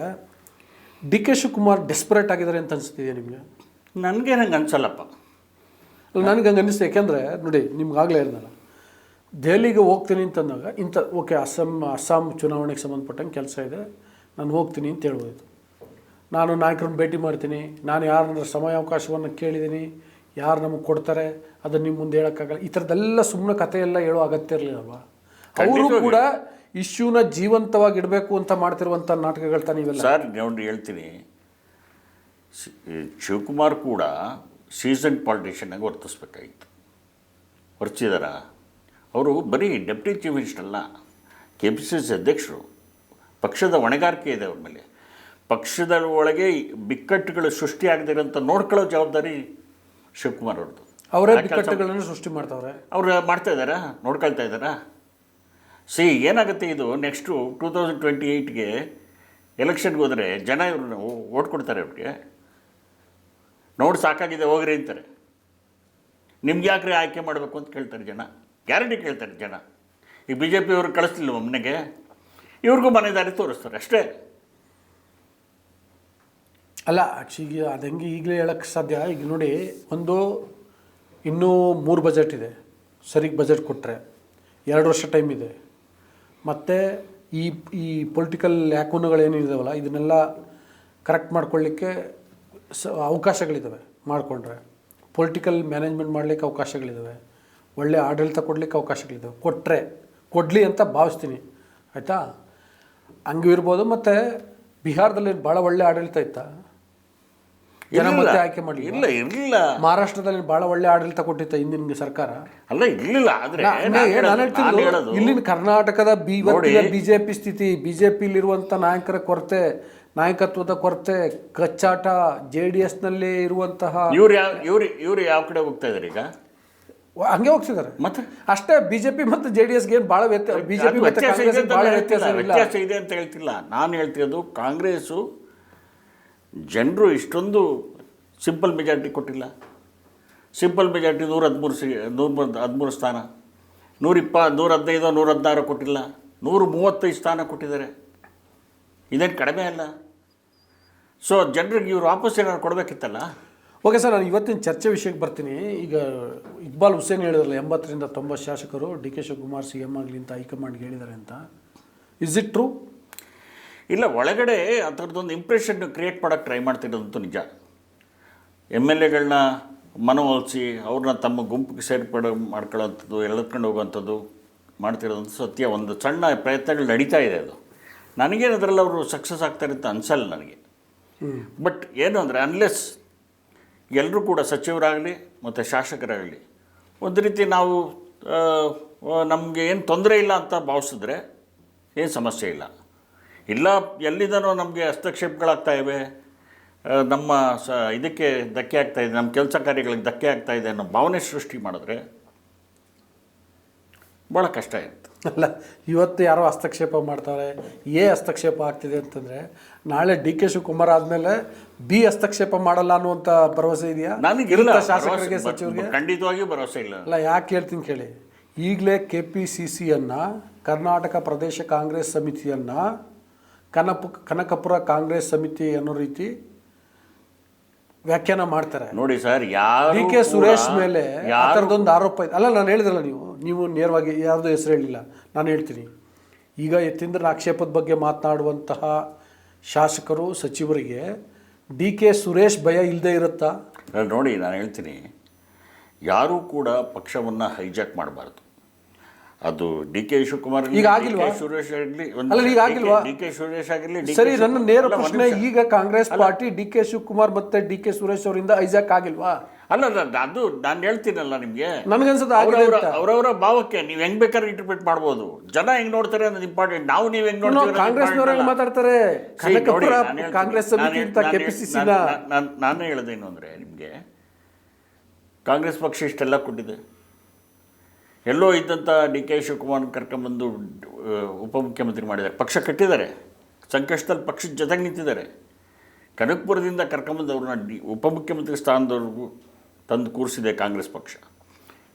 ಡಿ ಕೆ ಶಿವಕುಮಾರ್ ಡೆಸ್ಪರೇಟ್ ಆಗಿದ್ದಾರೆ ಅಂತ ಅನಿಸ್ತಿದೆಯಾ ನಿಮಗೆ? ನನಗೆ ನಂಗೆ ಅನ್ಸಲ್ಲಪ್ಪ. ನನಗೆ ಹಂಗೆ ಅನ್ನಿಸ್ತು. ಯಾಕೆಂದರೆ ನೋಡಿ, ನಿಮ್ಗಾಗಲೇ ಹೇಳಿದ್ನಲ್ಲ, ದೆಹಲಿಗೆ ಹೋಗ್ತೀನಿ ಅಂತಂದಾಗ ಓಕೆ, ಅಸ್ಸಾಂ ಚುನಾವಣೆಗೆ ಸಂಬಂಧಪಟ್ಟಂಗೆ ಕೆಲಸ ಇದೆ, ನಾನು ಹೋಗ್ತೀನಿ ಅಂತ ಹೇಳ್ಬೋದು. ನಾನು ನಾಯಕರನ್ನ ಭೇಟಿ ಮಾಡ್ತೀನಿ, ನಾನು ಯಾರನ್ನ ಸಮಯಾವಕಾಶವನ್ನು ಕೇಳಿದ್ದೀನಿ, ಯಾರು ನಮಗೆ ಕೊಡ್ತಾರೆ ಅದನ್ನು ನಿಮ್ಮ ಮುಂದೆ ಹೇಳೋಕ್ಕಾಗಲ್ಲ. ಈ ಥರದ್ದೆಲ್ಲ ಸುಮ್ಮನೆ ಕಥೆಯೆಲ್ಲ ಹೇಳೋ ಅಗತ್ಯ ಇರಲಿಲ್ಲಲ್ವ? ಅವರು ಕೂಡ ಇಶ್ಯೂನ ಜೀವಂತವಾಗಿ ಇಡಬೇಕು ಅಂತ ಮಾಡ್ತಿರುವಂಥ ನಾಟಕಗಳು ತಾನೇ ಇವೆಲ್ಲ. ಸರ್, ನೋಡಿ ಹೇಳ್ತೀನಿ, ಶಿವಕುಮಾರ್ ಕೂಡ ಸೀಸನ್ ಪಾಲಿಟಿಷಿಯನ್ನಾಗಿ ವರ್ತಿಸ್ಬೇಕಾಗಿತ್ತು. ವರ್ತಿಸಿದಾರ? ಅವರು ಬರೀ ಡೆಪ್ಟಿ ಚೀಫ್ ಮಿನಿಸ್ಟರ್ ಅಲ್ಲ, KPCC ಅಧ್ಯಕ್ಷರು. ಪಕ್ಷದ ಹೊಣೆಗಾರಿಕೆ ಇದೆ ಅವ್ರ ಮೇಲೆ. ಪಕ್ಷದ ಒಳಗೆ ಬಿಕ್ಕಟ್ಟುಗಳು ಸೃಷ್ಟಿಯಾಗದಿರೋಂಥ ನೋಡ್ಕೊಳ್ಳೋ ಜವಾಬ್ದಾರಿ ಶಿವಕುಮಾರ್ ಅವ್ರದ್ದು. ಅವರೇ ಬಿಕ್ಕಟ್ಟುಗಳನ್ನು ಸೃಷ್ಟಿ ಮಾಡ್ತಾವ್ರೆ. ಅವ್ರು ಮಾಡ್ತಾ ಇದ್ದಾರಾ? ನೋಡ್ಕೊಳ್ತಾ ಇದ್ದಾರಾ? ಏನಾಗುತ್ತೆ ಇದು? ನೆಕ್ಸ್ಟು 2028ಗೆ ಎಲೆಕ್ಷನ್ಗೆ ಹೋದರೆ ಜನ ಇವ್ರನ್ನ ಓಟ್ ಕೊಡ್ತಾರೆ. ಅವ್ರಿಗೆ ನೋಡಿ ಸಾಕಾಗಿದೆ ಹೋಗ್ರಿ ಅಂತಾರೆ. ನಿಮ್ಗೆ ಯಾಕ್ರಿ ಆಯ್ಕೆ ಮಾಡಬೇಕು ಅಂತ ಕೇಳ್ತಾರೆ ಜನ, ಗ್ಯಾರಂಟಿ ಕೇಳ್ತಾರೆ ಜನ. ಈಗ BJP ಅವ್ರು ಕಳಿಸ್ತಿಲ್ವ ಮನೆಗೆ, ಇವ್ರಿಗೂ ಮನೆ ದಾರಿ ತೋರಿಸ್ತಾರೆ ಅಷ್ಟೇ. ಅಲ್ಲ, ಆ್ಯಕ್ಚುಲಿ ಅದಂಗೆ ಈಗಲೇ ಹೇಳೋಕ್ಕೆ ಸಾಧ್ಯ. ಈಗ ನೋಡಿ, ಇನ್ನೂ 3 ಬಜೆಟ್ ಇದೆ. ಸರಿಗೆ ಬಜೆಟ್ ಕೊಟ್ಟರೆ 2 ವರ್ಷ ಟೈಮ್ ಇದೆ. ಮತ್ತು ಈ ಪೊಲಿಟಿಕಲ್ ಲ್ಯಾಕೂನುಗಳೇನಿದಾವಲ್ಲ, ಇದನ್ನೆಲ್ಲ ಕರೆಕ್ಟ್ ಮಾಡ್ಕೊಳ್ಳಿಕ್ಕೆ ಅವಕಾಶಗಳಿದ್ದಾವೆ. ಮಾಡಿಕೊಂಡ್ರೆ ಪೊಲಿಟಿಕಲ್ ಮ್ಯಾನೇಜ್ಮೆಂಟ್ ಮಾಡಲಿಕ್ಕೆ ಅವಕಾಶಗಳಿದ್ದಾವೆ, ಒಳ್ಳೆ ಆಡಳಿತ ಕೊಡಲಿಕ್ಕೆ ಅವಕಾಶಗಳಿದ್ದಾವೆ. ಕೊಡಲಿ ಅಂತ ಭಾವಿಸ್ತೀನಿ, ಆಯಿತಾ? ಹಂಗೂ ಇರ್ಬೋದು. ಮತ್ತು ಬಿಹಾರದಲ್ಲಿ ಭಾಳ ಒಳ್ಳೆ ಆಡಳಿತ ಇತ್ತಾ? ಜನ ಮತ್ತೆ ಆಯ್ಕೆ ಮಾಡಿ ಇರಲಿಲ್ಲ. ಮಹಾರಾಷ್ಟ್ರದಲ್ಲಿ ಭಾಳ ಒಳ್ಳೆ ಆಡಳಿತ ಕೊಟ್ಟಿತ್ತ ಹಿಂದಿನ ಸರ್ಕಾರ? ಅಲ್ಲ, ಇರಲಿಲ್ಲ. ಆದರೆ ಇಲ್ಲಿನ ಕರ್ನಾಟಕದ BJP ಸ್ಥಿತಿ, BJPಲಿರುವಂಥ ನಾಯಕರ ಕೊರತೆ, ನಾಯಕತ್ವದ ಕೊರತೆ, ಕಚ್ಚಾಟ, JDSನಲ್ಲಿ ಇರುವಂತಹ ಇವರು ಯಾವ ಕಡೆ ಹೋಗ್ತಾ ಇದ್ದಾರೆ ಈಗ? ಹಂಗೆ ಹೋಗ್ತಿದ್ದಾರೆ. ಮತ್ತೆ ಅಷ್ಟೇ, BJP ಮತ್ತು JDSಗೆ ಏನು ಭಾಳ BJP ವ್ಯತ್ಯಾಸ ಇದೆ ಅಂತ ಹೇಳ್ತಿಲ್ಲ. ನಾನು ಹೇಳ್ತಿರೋದು, ಕಾಂಗ್ರೆಸ್ಸು ಜನರು ಇಷ್ಟೊಂದು ಸಿಂಪಲ್ ಮೆಜಾರಿಟಿ ಕೊಟ್ಟಿಲ್ಲ. ಸಿಂಪಲ್ ಮೆಜಾರಿಟಿ 113 ಸ್ಥಾನ, 115 116 ಕೊಟ್ಟಿಲ್ಲ, 135 ಸ್ಥಾನ ಕೊಟ್ಟಿದ್ದಾರೆ. ಇದೇನು ಕಡಿಮೆ ಅಲ್ಲ. ಸೊ ಜನರಿಗೆ ಇವರು ವಾಪಸ್ ಏನಾದ್ರು ಕೊಡಬೇಕಿತ್ತಲ್ಲ. ಓಕೆ ಸರ್, ನಾನು ಇವತ್ತಿನ ಚರ್ಚೆ ವಿಷಯಕ್ಕೆ ಬರ್ತೀನಿ. ಈಗ ಇಕ್ಬಾಲ್ ಹುಸೇನ್ ಹೇಳಿದ್ರಲ್ಲ 80ರಿಂದ 90 ಶಾಸಕರು D K Shivakumar C M ಆಗಲಿ ಅಂತ ಹೈಕಮಾಂಡ್ಗೆ ಹೇಳಿದ್ದಾರೆ ಅಂತ. Is it true? ಇಲ್ಲ, ಒಳಗಡೆ ಆ ಥರದ್ದೊಂದು ಇಂಪ್ರೆಷನ್ ಕ್ರಿಯೇಟ್ ಮಾಡೋಕ್ಕೆ ಟ್ರೈ ಮಾಡ್ತಿರೋದಂತೂ ನಿಜ. ಎಮ್ ಎಲ್ ಎಗಳನ್ನ ಮನವೊಲಿಸಿ ಅವ್ರನ್ನ ತಮ್ಮ ಗುಂಪಿಗೆ ಮಾಡ್ಕೊಳ್ಳೋಂಥದ್ದು, ಎಳೆದುಕೊಂಡು ಹೋಗುವಂಥದ್ದು ಮಾಡ್ತಿರೋದಂತ ಸತ್ಯ. ಒಂದು ಸಣ್ಣ ಪ್ರಯತ್ನಗಳು ನಡೀತಾ ಇದೆ. ಅದು ನನಗೇನು ಅದರಲ್ಲಿ ಅವರು ಸಕ್ಸಸ್ ಆಗ್ತಾರೆ ಅಂತ ಅನಿಸಲ್ಲ ನನಗೆ. ಬಟ್ ಏನು ಅಂದರೆ, ಅನ್ಲೆಸ್ ಎಲ್ಲರೂ ಕೂಡ ಸಚಿವರಾಗಲಿ ಮತ್ತು ಶಾಸಕರಾಗಲಿ ಒಂದು ರೀತಿ ನಾವು ನಮಗೆ ಏನು ತೊಂದರೆ ಇಲ್ಲ ಅಂತ ಭಾವಿಸಿದ್ರೆ ಏನು ಸಮಸ್ಯೆ ಇಲ್ಲ. ಇಲ್ಲ, ಎಲ್ಲಿಂದನೋ ನಮಗೆ ಹಸ್ತಕ್ಷೇಪಗಳಾಗ್ತಾ ಇವೆ, ನಮ್ಮ ಇದಕ್ಕೆ ಧಕ್ಕೆ ಆಗ್ತಾಯಿದೆ, ನಮ್ಮ ಕೆಲಸ ಕಾರ್ಯಗಳಿಗೆ ಧಕ್ಕೆ ಆಗ್ತಾಯಿದೆ ಅನ್ನೋ ಭಾವನೆ ಸೃಷ್ಟಿ ಮಾಡಿದ್ರೆ ಭಾಳ ಕಷ್ಟ ಇರುತ್ತೆ. ಅಲ್ಲ, ಇವತ್ತು ಯಾರೋ ಹಸ್ತಕ್ಷೇಪ ಮಾಡ್ತಾರೆ, ಹಸ್ತಕ್ಷೇಪ ಆಗ್ತಿದೆ ಅಂತಂದರೆ ನಾಳೆ ಡಿ ಕೆ ಶಿವಕುಮಾರ್ ಆದಮೇಲೆ ಹಸ್ತಕ್ಷೇಪ ಮಾಡಲ್ಲ ಅನ್ನುವಂಥ ಭರವಸೆ ಇದೆಯಾ ನನಗಿಲ್ಲ? ಶಾಸಕರಿಗೆ, ಸಚಿವರಿಗೆ ಖಂಡಿತವಾಗಿಯೂ ಭರವಸೆ ಇಲ್ಲ. ಅಲ್ಲ, ಯಾಕೆ ಹೇಳ್ತೀನಿ ಕೇಳಿ. ಈಗಲೇ KPCCಯನ್ನು, ಕರ್ನಾಟಕ ಪ್ರದೇಶ ಕಾಂಗ್ರೆಸ್ ಸಮಿತಿಯನ್ನು ಕನಕಪುರ ಕಾಂಗ್ರೆಸ್ ಸಮಿತಿ ಅನ್ನೋ ರೀತಿ ವ್ಯಾಖ್ಯಾನ ಮಾಡ್ತಾರೆ. ನೋಡಿ ಸರ್, ಯಾರು ಡಿ ಕೆ ಸುರೇಶ್ ಮೇಲೆ ಆ ಥರದೊಂದು ಆರೋಪ ಇದೆ. ಅಲ್ಲ, ನಾನು ಹೇಳಿದ್ರಲ್ಲ, ನೀವು ನೇರವಾಗಿ ಯಾರ್ದು ಹೆಸರು ಹೇಳಿಲ್ಲ, ನಾನು ಹೇಳ್ತೀನಿ. ಈಗ ಯತೀಂದ್ರನ ಆಕ್ಷೇಪದ ಬಗ್ಗೆ ಮಾತನಾಡುವಂತಹ ಶಾಸಕರು, ಸಚಿವರಿಗೆ ಡಿ ಕೆ ಸುರೇಶ್ ಭಯ ಇಲ್ಲದೆ ಇರುತ್ತಾ? ನೋಡಿ, ನಾನು ಹೇಳ್ತೀನಿ, ಯಾರೂ ಕೂಡ ಪಕ್ಷವನ್ನು ಹೈಜಾಕ್ ಮಾಡಬಾರ್ದು. ಅದು ಡಿ ಕೆ ಶಿವಕುಮಾರ್ ಈಗ ಆಗಿಲ್ವಾ? ಸುರೇಶ್ ಆಗಲಿ, ಅಲ್ಲ, ಈಗ ಆಗಿಲ್ವಾ? ಡಿ ಕೆ ಸುರೇಶ್ ಆಗಲಿ. ಸರಿ, ನನ್ನ ನೇರ ಪ್ರಶ್ನೆ, ಈಗ Congress party D K Shivakumar ಮತ್ತೆ ಡಿ ಕೆ ಸುರೇಶ್ ಅವರಿಂದ ಹೈಜಾಕ್ ಆಗಿಲ್ವಾ? ಅಲ್ಲ, ಅದು ನಾನು ಹೇಳ್ತೀನಲ್ಲ ನಿಮಗೆ, ನನಗನ್ಸುತ್ತೆ ಅವರವರ ಭಾವಕ್ಕೆ ನೀವು ಹೆಂಗ್ ಬೇಕಾದ್ರೆ ಇಂಟರ್ಪ್ರಿಟ್ ಮಾಡ್ಬೋದು. ಜನ ಹೆಂಗ್ ನೋಡ್ತಾರೆ ಅನ್ನೋದು ಇಂಪಾರ್ಟೆಂಟ್. ನಾವು ನೀವು ಹೆಂಗ್ ನೋಡ್ತೀವಿ, ಕಾಂಗ್ರೆಸ್ನವ್ರು ಮಾತಾಡ್ತಾರೆ. ಕಾಂಗ್ರೆಸ್ ಸಮಿತಿ ಅಂತ KPCC ನಾನು ಹೇಳೋದೇನು ಅಂದರೆ, ನಿಮಗೆ ಕಾಂಗ್ರೆಸ್ ಪಕ್ಷ ಇಷ್ಟೆಲ್ಲ ಕೊಟ್ಟಿದೆ. ಎಲ್ಲೋ ಇದ್ದಂಥ ಡಿ ಕೆ ಶಿವಕುಮಾರ್ ಕರ್ಕೊಂಬಂದು ಉಪಮುಖ್ಯಮಂತ್ರಿ ಮಾಡಿದ್ದಾರೆ, ಪಕ್ಷ ಕಟ್ಟಿದ್ದಾರೆ, ಸಂಕಷ್ಟದಲ್ಲಿ ಪಕ್ಷದ ಜೊತೆಗೆ ನಿಂತಿದ್ದಾರೆ. ಕನಕಪುರದಿಂದ ಕರ್ಕೊಂಬಂದು ಅವ್ರನ್ನ ಉಪಮುಖ್ಯಮಂತ್ರಿ ಸ್ಥಾನದವರೆಗೂ ತಂದು ಕೂರಿಸಿದೆ ಕಾಂಗ್ರೆಸ್ ಪಕ್ಷ.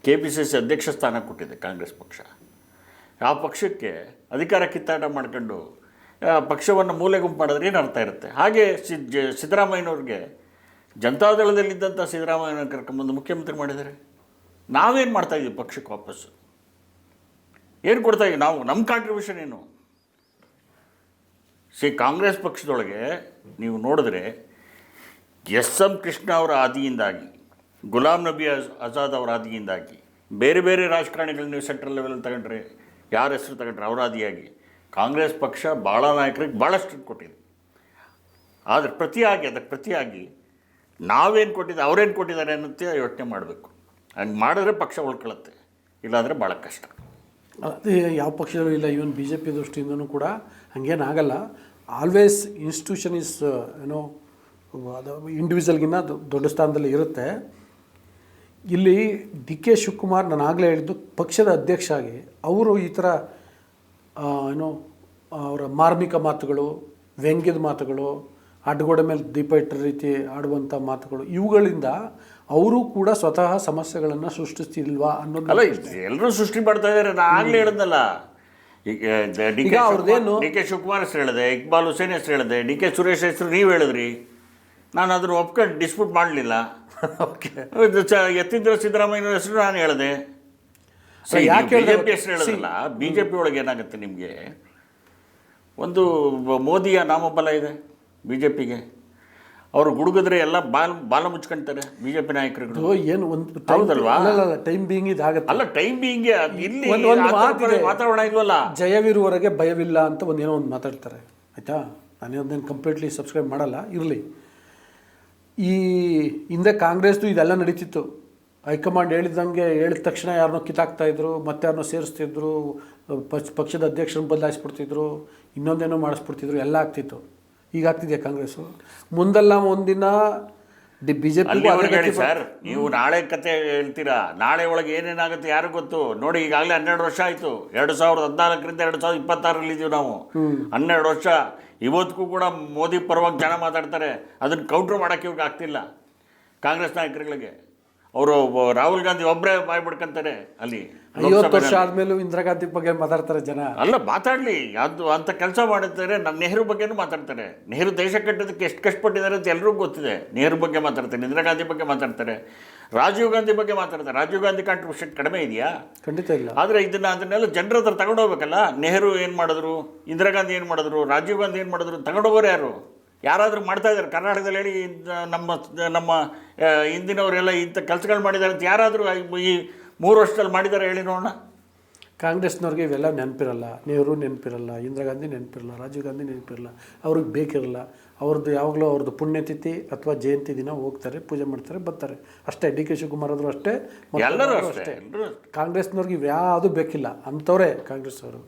KPCC ಅಧ್ಯಕ್ಷ ಸ್ಥಾನ ಕೊಟ್ಟಿದೆ ಕಾಂಗ್ರೆಸ್ ಪಕ್ಷ. ಆ ಪಕ್ಷಕ್ಕೆ ಅಧಿಕಾರ ಕಿತ್ತಾಟ ಮಾಡ್ಕೊಂಡು ಪಕ್ಷವನ್ನು ಮೂಲೆ ಗುಂಪು ಮಾಡಿದ್ರೆ ಏನು ಅರ್ಥ ಇರುತ್ತೆ? ಹಾಗೆ ಸಿದ್ದರಾಮಯ್ಯನವ್ರಿಗೆ ಜನತಾದಳದಲ್ಲಿದ್ದಂಥ ಸಿದ್ದರಾಮಯ್ಯನ ಕರ್ಕೊಂಬಂದು ಮುಖ್ಯಮಂತ್ರಿ ಮಾಡಿದ್ದಾರೆ. ನಾವೇನು ಮಾಡ್ತಾಯಿದ್ದೀವಿ ಪಕ್ಷಕ್ಕೆ ವಾಪಸ್ಸು? ಏನು ಕೊಡ್ತಾಯಿದ್ದೀವಿ ನಾವು? ನಮ್ಮ ಕಾಂಟ್ರಿಬ್ಯೂಷನ್ ಏನು? ಕಾಂಗ್ರೆಸ್ ಪಕ್ಷದೊಳಗೆ ನೀವು ನೋಡಿದ್ರೆ SM ಕೃಷ್ಣ ಅವರ ಆದಿಯಿಂದಾಗಿ, ಗುಲಾಂ ನಬಿ ಆಜಾದ್ ಅವರ ಆದಿಯಿಂದಾಗಿ, ಬೇರೆ ಬೇರೆ ರಾಜಕಾರಣಿಗಳು ನೀವು ಸೆಂಟ್ರಲ್ ಲೆವೆಲಲ್ಲಿ ತಗೊಂಡ್ರೆ, ಯಾರ ಹೆಸರು ತಗೊಂಡ್ರೆ ಅವರ ಆದಿಯಾಗಿ ಕಾಂಗ್ರೆಸ್ ಪಕ್ಷ ಭಾಳ ನಾಯಕರಿಗೆ ಭಾಳಷ್ಟು ಕೊಟ್ಟಿದೆ. ಆದರೆ ಅದಕ್ಕೆ ಪ್ರತಿಯಾಗಿ ನಾವೇನು ಕೊಟ್ಟಿದ್ದೆ, ಅವರೇನು ಕೊಟ್ಟಿದ್ದಾರೆ ಅನ್ನೋದೇ ಯೋಚನೆ ಮಾಡಬೇಕು. ಹಂಗೆ ಮಾಡಿದ್ರೆ ಪಕ್ಷ ಉಳ್ಕೊಳ್ಳುತ್ತೆ, ಇಲ್ಲಾಂದರೆ ಭಾಳ ಕಷ್ಟ. ಅದೇ ಯಾವ ಪಕ್ಷದಲ್ಲೂ ಇಲ್ಲ. ಈವನ್ BJP ದೃಷ್ಟಿಯಿಂದನೂ ಕೂಡ ಹಾಗೇನಾಗಲ್ಲ. ಆಲ್ವೇಸ್ ಇನ್ಸ್ಟಿಟ್ಯೂಷನ್ ಈಸ್ ಏನೋ ಅದು ಇಂಡಿವಿಜುವಲ್ಗಿನ್ನ ದೊಡ್ಡ ಸ್ಥಾನದಲ್ಲಿ ಇರುತ್ತೆ. ಇಲ್ಲಿ ಡಿ ಕೆ ಶಿವಕುಮಾರ್, ನಾನು ಆಗಲೇ ಹೇಳಿದ್ದು, ಪಕ್ಷದ ಅಧ್ಯಕ್ಷ ಆಗಿ ಅವರು ಈ ಥರ ಏನೋ ಅವರ ಮಾರ್ಮಿಕ ಮಾತುಗಳು, ವ್ಯಂಗ್ಯದ ಮಾತುಗಳು, ಅಡ್ಗೋಡೆ ಮೇಲೆ ದೀಪ ಇಟ್ಟ ರೀತಿ ಆಡುವಂಥ ಮಾತುಗಳು, ಇವುಗಳಿಂದ ಅವರು ಕೂಡ ಸ್ವತಃ ಸಮಸ್ಯೆಗಳನ್ನು ಸೃಷ್ಟಿಸ್ತಿಲ್ವಾ ಅನ್ನೋದು. ಅಲ್ಲ, ಎಲ್ಲರೂ ಸೃಷ್ಟಿ ಮಾಡ್ತಾ ಇದ್ದಾರೆ. ನಾನು ಆಗಲೇ ಹೇಳಿದ್ನಲ್ಲ, ಈಗ ಅವ್ರದ್ದೇನು ಡಿ ಕೆ ಶಿವಕುಮಾರ್ ಹೆಸರು ಹೇಳಿದೆ, ಇಕ್ಬಾಲ್ ಹುಸೇನ್ ಹೆಸರು ಹೇಳಿದೆ, ಡಿ ಕೆ ಸುರೇಶ್ ಹೆಸರು ನೀವು ಹೇಳಿದ್ರಿ. ನಾನು ಅದನ್ನು ಒಪ್ಕೊಂಡು ಡಿಸ್ಪ್ಯೂಟ್ ಮಾಡಲಿಲ್ಲ. ಓಕೆ, ಯತೀಂದ್ರ ಸಿದ್ದರಾಮಯ್ಯನ ಹೆಸರು ನಾನು ಹೇಳಿದೆ. BJP ಹೆಸರು ಹೇಳೋದಿಲ್ಲ. BJP ಒಳಗೆ ಏನಾಗುತ್ತೆ, ನಿಮಗೆ ಒಂದು ಮೋದಿಯ ನಾಮಬಲ ಇದೆ BJPಗೆ. ಅವರು ಗುಡುಗಿದ್ರೆ ಎಲ್ಲ ಬಾಲ ಮುಚ್ಕೊಂತಾರೆ BJP ನಾಯಕರುಗಳು. ಏನು ಒಂದು ಹೌದಲ್ವಾ? ಟೈಮ್ ಬೀಯಿಂಗ್ ಇದಾಗುತ್ತೆ. ಅಲ್ಲ, ಟೈಮ್ ಬೀಯಿಂಗ್ ಇಲ್ಲಿ ವಾತಾವರಣ ಇಲ್ವಲ್ಲ. ಜಯವಿರುವವರೆಗೆ ಭಯವಿಲ್ಲ ಅಂತ ಒಂದೇನೋ ಒಂದು ಮಾತಾಡ್ತಾರೆ, ಆಯಿತಾ? ನಾನೇನು ಕಂಪ್ಲೀಟ್ಲಿ ಸಬ್ಸ್ಕ್ರೈಬ್ ಮಾಡಲ್ಲ, ಇರಲಿ. ಈ ಹಿಂದೆ ಕಾಂಗ್ರೆಸ್ದು ಇದೆಲ್ಲ ನಡೀತಿತ್ತು. ಹೈಕಮಾಂಡ್ ಹೇಳಿದಂಗೆ ಹೇಳಿದ ತಕ್ಷಣ ಯಾರನ್ನೋ ಕಿತ್ತಾಕ್ತಾಯಿದ್ರು, ಮತ್ತೆ ಯಾರನ್ನೋ ಸೇರಿಸ್ತಿದ್ರು, ಪಕ್ಷದ ಅಧ್ಯಕ್ಷರನ್ನ ಬದಲಾಯಿಸ್ಬಿಡ್ತಿದ್ರು, ಇನ್ನೊಂದೇನೋ ಮಾಡಿಸ್ಬಿಡ್ತಿದ್ರು, ಎಲ್ಲ ಆಗ್ತಿತ್ತು. ಈಗ ಆಗ್ತಿದೆಯಾ ಕಾಂಗ್ರೆಸ್ಸು? ಮುಂದೆಲ್ಲ ಒಂದಿನ BJP ಸರ್, ನೀವು ನಾಳೆ ಕತೆ ಹೇಳ್ತೀರಾ. ನಾಳೆ ಒಳಗೆ ಏನೇನಾಗುತ್ತೆ ಯಾರು ಗೊತ್ತು? ನೋಡಿ, ಈಗಾಗಲೇ 12 ವರ್ಷ ಆಯಿತು. 2014ರಿಂದ 2026 ಇದ್ದೀವಿ ನಾವು. 12 ವರ್ಷ. ಇವತ್ತಿಗೂ ಕೂಡ ಮೋದಿ ಪರವಾಗಿ ಜನ ಮಾತಾಡ್ತಾರೆ. ಅದನ್ನು ಕೌಂಟ್ರ್ ಮಾಡೋಕ್ಕೆ ಇವ್ರಿಗೆ ಆಗ್ತಿಲ್ಲ ಕಾಂಗ್ರೆಸ್ ನಾಯಕರುಗಳಿಗೆ. ಅವರು ರಾಹುಲ್ ಗಾಂಧಿ ಒಬ್ಬರೇ ಬಾಯ್ ಬಿಡ್ಕೊಂತಾರೆ ಅಲ್ಲಿ 50 ವರ್ಷ ಆದಮೇಲೂ ಇಂದಿರಾ ಗಾಂಧಿ ಬಗ್ಗೆ ಮಾತಾಡ್ತಾರೆ ಜನ. ಅಲ್ಲ, ಮಾತಾಡಲಿ, ಅದು ಅಂಥ ಕೆಲಸ ಮಾಡಿರ್ತಾರೆ. ನಮ್ಮ ನೆಹರು ಬಗ್ಗೆನೂ ಮಾತಾಡ್ತಾರೆ. ನೆಹರು ದೇಶ ಕಟ್ಟೋದಕ್ಕೆ ಎಷ್ಟು ಕಷ್ಟಪಟ್ಟಿದ್ದಾರೆ ಅಂತ ಎಲ್ರಿಗೂ ಗೊತ್ತಿದೆ. ನೆಹರು ಬಗ್ಗೆ ಮಾತಾಡ್ತಾರೆ, ಇಂದಿರಾ ಗಾಂಧಿ ಬಗ್ಗೆ ಮಾತಾಡ್ತಾರೆ, ರಾಜೀವ್ ಗಾಂಧಿ ಬಗ್ಗೆ ಮಾತಾಡ್ತಾರೆ. ರಾಜೀವ್ ಗಾಂಧಿ ಕಾಂಟ್ರಿಬ್ಯೂಷನ್ ಕಡಿಮೆ ಇದೆಯಾ? ಖಂಡಿತ ಇಲ್ಲ. ಆದರೆ ಅದನ್ನೆಲ್ಲ ಜನರ ಹತ್ರ ತಗೊಂಡೋಗ್ಬೇಕಲ್ಲ. ನೆಹರು ಏನು ಮಾಡಿದ್ರು, ಇಂದಿರಾ ಗಾಂಧಿ ಏನು ಮಾಡಿದ್ರು, ರಾಜೀವ್ ಗಾಂಧಿ ಏನು ಮಾಡಿದ್ರು, ತಗೊಂಡೋಗೋರು ಯಾರು? ಯಾರಾದರೂ ಮಾಡ್ತಾ ಇದ್ದಾರೆ ಕರ್ನಾಟಕದಲ್ಲಿ? ಹೇಳಿ, ನಮ್ಮ ಹಿಂದಿನವರೆಲ್ಲ ಇಂಥ ಕೆಲಸಗಳು ಮಾಡಿದ್ದಾರೆ ಅಂತ ಯಾರಾದರೂ ಈ 3 ವರ್ಷದಲ್ಲಿ ಮಾಡಿದ್ದಾರೆ ಹೇಳಿ ನೋಡೋಣ. ಕಾಂಗ್ರೆಸ್ನವ್ರಿಗೆ ಇವೆಲ್ಲ ನೆನಪಿರಲ್ಲ. ನೆಹರು ನೆನಪಿರಲ್ಲ, ಇಂದಿರಾ ಗಾಂಧಿ ನೆನಪಿರಲ್ಲ, ರಾಜೀವ್ ಗಾಂಧಿ ನೆನಪಿರಲ್ಲ, ಅವ್ರಿಗೆ ಬೇಕಿರಲ್ಲ. ಅವ್ರದ್ದು ಯಾವಾಗಲೂ ಅವ್ರದ್ದು ಪುಣ್ಯತಿಥಿ ಅಥವಾ ಜಯಂತಿ ದಿನ ಹೋಗ್ತಾರೆ, ಪೂಜೆ ಮಾಡ್ತಾರೆ, ಬರ್ತಾರೆ ಅಷ್ಟೇ. ಡಿ ಕೆ ಶಿವಕುಮಾರ್ ಆದರೂ ಅಷ್ಟೇ, ಎಲ್ಲರೂ ಅಷ್ಟೇ. ಕಾಂಗ್ರೆಸ್ನವ್ರಿಗೆ ಇವ್ಯಾವುದೂ ಬೇಕಿಲ್ಲ ಅಂಥವರೇ ಕಾಂಗ್ರೆಸ್ ಅವರು.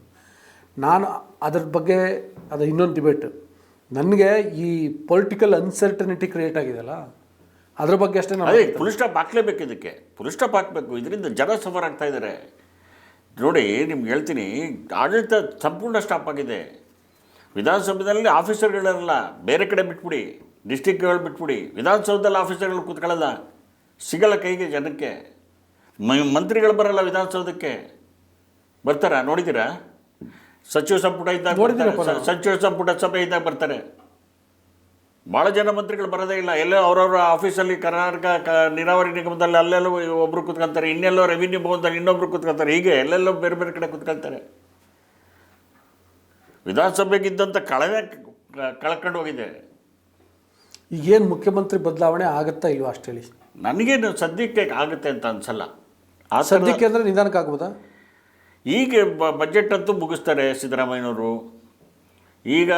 ನಾನು ಅದ್ರ ಬಗ್ಗೆ ಅದು ಇನ್ನೊಂದು ಡಿಬೇಟ್. ನನಗೆ ಈ ಪೊಲಿಟಿಕಲ್ ಅನ್ಸರ್ಟನಿಟಿ ಕ್ರಿಯೇಟ್ ಆಗಿದೆಯಲ್ಲ, ಅದ್ರ ಬಗ್ಗೆ ಅಷ್ಟೇ. ಅದೇ ಫುಲ್ ಸ್ಟಾಪ್ ಹಾಕ್ಲೇಬೇಕು, ಇದಕ್ಕೆ ಫುಲ್ ಸ್ಟಾಪ್ ಹಾಕಬೇಕು. ಇದರಿಂದ ಜನ ಸಫರ್ ಆಗ್ತಾ ಇದ್ದಾರೆ ನೋಡಿ. ನಿಮ್ಗೆ ಹೇಳ್ತೀನಿ, ಆಡಳಿತ ಸಂಪೂರ್ಣ ಸ್ಟಾಪ್ ಆಗಿದೆ. ವಿಧಾನಸೌಧದಲ್ಲಿ ಆಫೀಸರ್ಗಳೆಲ್ಲ ಬೇರೆ ಕಡೆ ಬಿಟ್ಬಿಡಿ, ಡಿಸ್ಟಿಕ್ಗಳು ಬಿಟ್ಬಿಡಿ. ವಿಧಾನಸೌಧದಲ್ಲಿ ಆಫೀಸರ್ಗಳು ಕೂತ್ಕೊಳ್ಳಲ್ಲ, ಸಿಗಲ್ಲ ಕೈಗೆ ಜನಕ್ಕೆ. ಮಂತ್ರಿಗಳು ಬರಲ್ಲ ವಿಧಾನಸೌಧಕ್ಕೆ. ಬರ್ತಾರಾ? ನೋಡಿದ್ದೀರಾ? ಸಚಿವ ಸಂಪುಟ ಇದ್ದಾಗ, ಸಚಿವ ಸಂಪುಟ ಸಭೆ ಇದ್ದಾಗ ಬರ್ತಾರೆ. ಭಾಳ ಜನ ಮಂತ್ರಿಗಳು ಬರೋದೇ ಇಲ್ಲ. ಎಲ್ಲೋ ಅವ್ರವ್ರ ಆಫೀಸಲ್ಲಿ ಕರ್ನಾಟಕ ನೀರಾವರಿ ನಿಗಮದಲ್ಲಿ ಅಲ್ಲೆಲ್ಲೋ ಒಬ್ಬರು ಕೂತ್ಕೊಳ್ತಾರೆ, ಇನ್ನೆಲ್ಲೋ ರೆವಿನ್ಯೂ ಭವನದಲ್ಲಿ ಇನ್ನೊಬ್ರು ಕೂತ್ಕೊಳ್ತಾರೆ. ಹೀಗೆ ಎಲ್ಲೆಲ್ಲೋ ಬೇರೆ ಬೇರೆ ಕಡೆ ಕೂತ್ಕೊಳ್ತಾರೆ. ವಿಧಾನಸಭೆಗಿದ್ದಂಥ ಕಳ್ಕೊಂಡು ಹೋಗಿದೆ. ಈಗೇನು ಮುಖ್ಯಮಂತ್ರಿ ಬದಲಾವಣೆ ಆಗುತ್ತಾ ಇಲ್ವಾ ಅಷ್ಟು ಹೇಳಿ? ನನಗೇನು ಸದ್ಯಕ್ಕೆ ಆಗುತ್ತೆ ಅಂತ ಅನ್ಸಲ್ಲ. ಸದ್ಯಕ್ಕೆ ಅಂದರೆ ನಿಧಾನಕ್ಕೆ ಆಗ್ಬೋದಾ? ಈಗ ಬಜೆಟ್ ಅಂತೂ ಮುಗಿಸ್ತಾರೆ ಸಿದ್ದರಾಮಯ್ಯನವರು. ಈಗ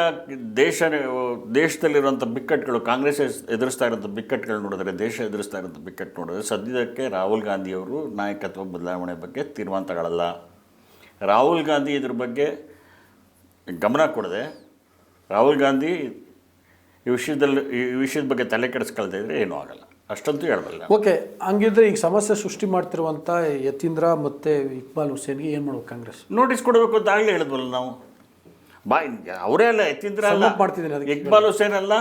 ದೇಶದಲ್ಲಿರುವಂಥ ಬಿಕ್ಕಟ್ಟುಗಳು, ಕಾಂಗ್ರೆಸ್ ಎದುರಿಸ್ತಾ ಇರೋಂಥ ಬಿಕ್ಕಟ್ಟುಗಳು ನೋಡಿದ್ರೆ, ದೇಶ ಎದುರಿಸ್ತಾ ಇರೋಂಥ ಬಿಕ್ಕಟ್ಟು ನೋಡಿದ್ರೆ, ಸದ್ಯಕ್ಕೆ ರಾಹುಲ್ ಗಾಂಧಿಯವರು ನಾಯಕತ್ವ ಬದಲಾವಣೆ ಬಗ್ಗೆ ತೀರ್ಮಾನ ತಗೊಳ್ಳಲ್ಲ. ರಾಹುಲ್ ಗಾಂಧಿ ಇದ್ರ ಬಗ್ಗೆ ಗಮನ ಕೊಡದೆ, ರಾಹುಲ್ ಗಾಂಧಿ ಈ ವಿಷಯದ ಬಗ್ಗೆ ತಲೆ ಕೆಡಿಸ್ಕೊಳ್ತಾ ಇದ್ರೆ ಏನೂ ಆಗಲ್ಲ, ಅಷ್ಟಂತೂ ಹೇಳಬಲ್ಲ. ಓಕೆ, ಹಂಗಿದ್ರೆ ಈಗ ಸಮಸ್ಯೆ ಸೃಷ್ಟಿ ಮಾಡ್ತಿರುವಂಥ ಯತೀಂದ್ರ ಮತ್ತು ಇಕ್ಬಾಲ್ ಹುಸೇನ್ಗೆ ಏನು ಮಾಡ್ಬೇಕು ಕಾಂಗ್ರೆಸ್? ನೋಟಿಸ್ ಕೊಡಬೇಕು ಅಂತ ಆಗಲೇ ಹೇಳಿದ್ವಲ್ಲ ನಾವು. ಅವರೇ ಅಲ್ಲ, ಯತೀಂದ್ರ ಅಲ್ಲ, ಮಾಡ್ತಿದ್ದೀನಿ, ಇಕ್ಬಾಲ್ ಹುಸೇನ್ ಅಲ್ಲ,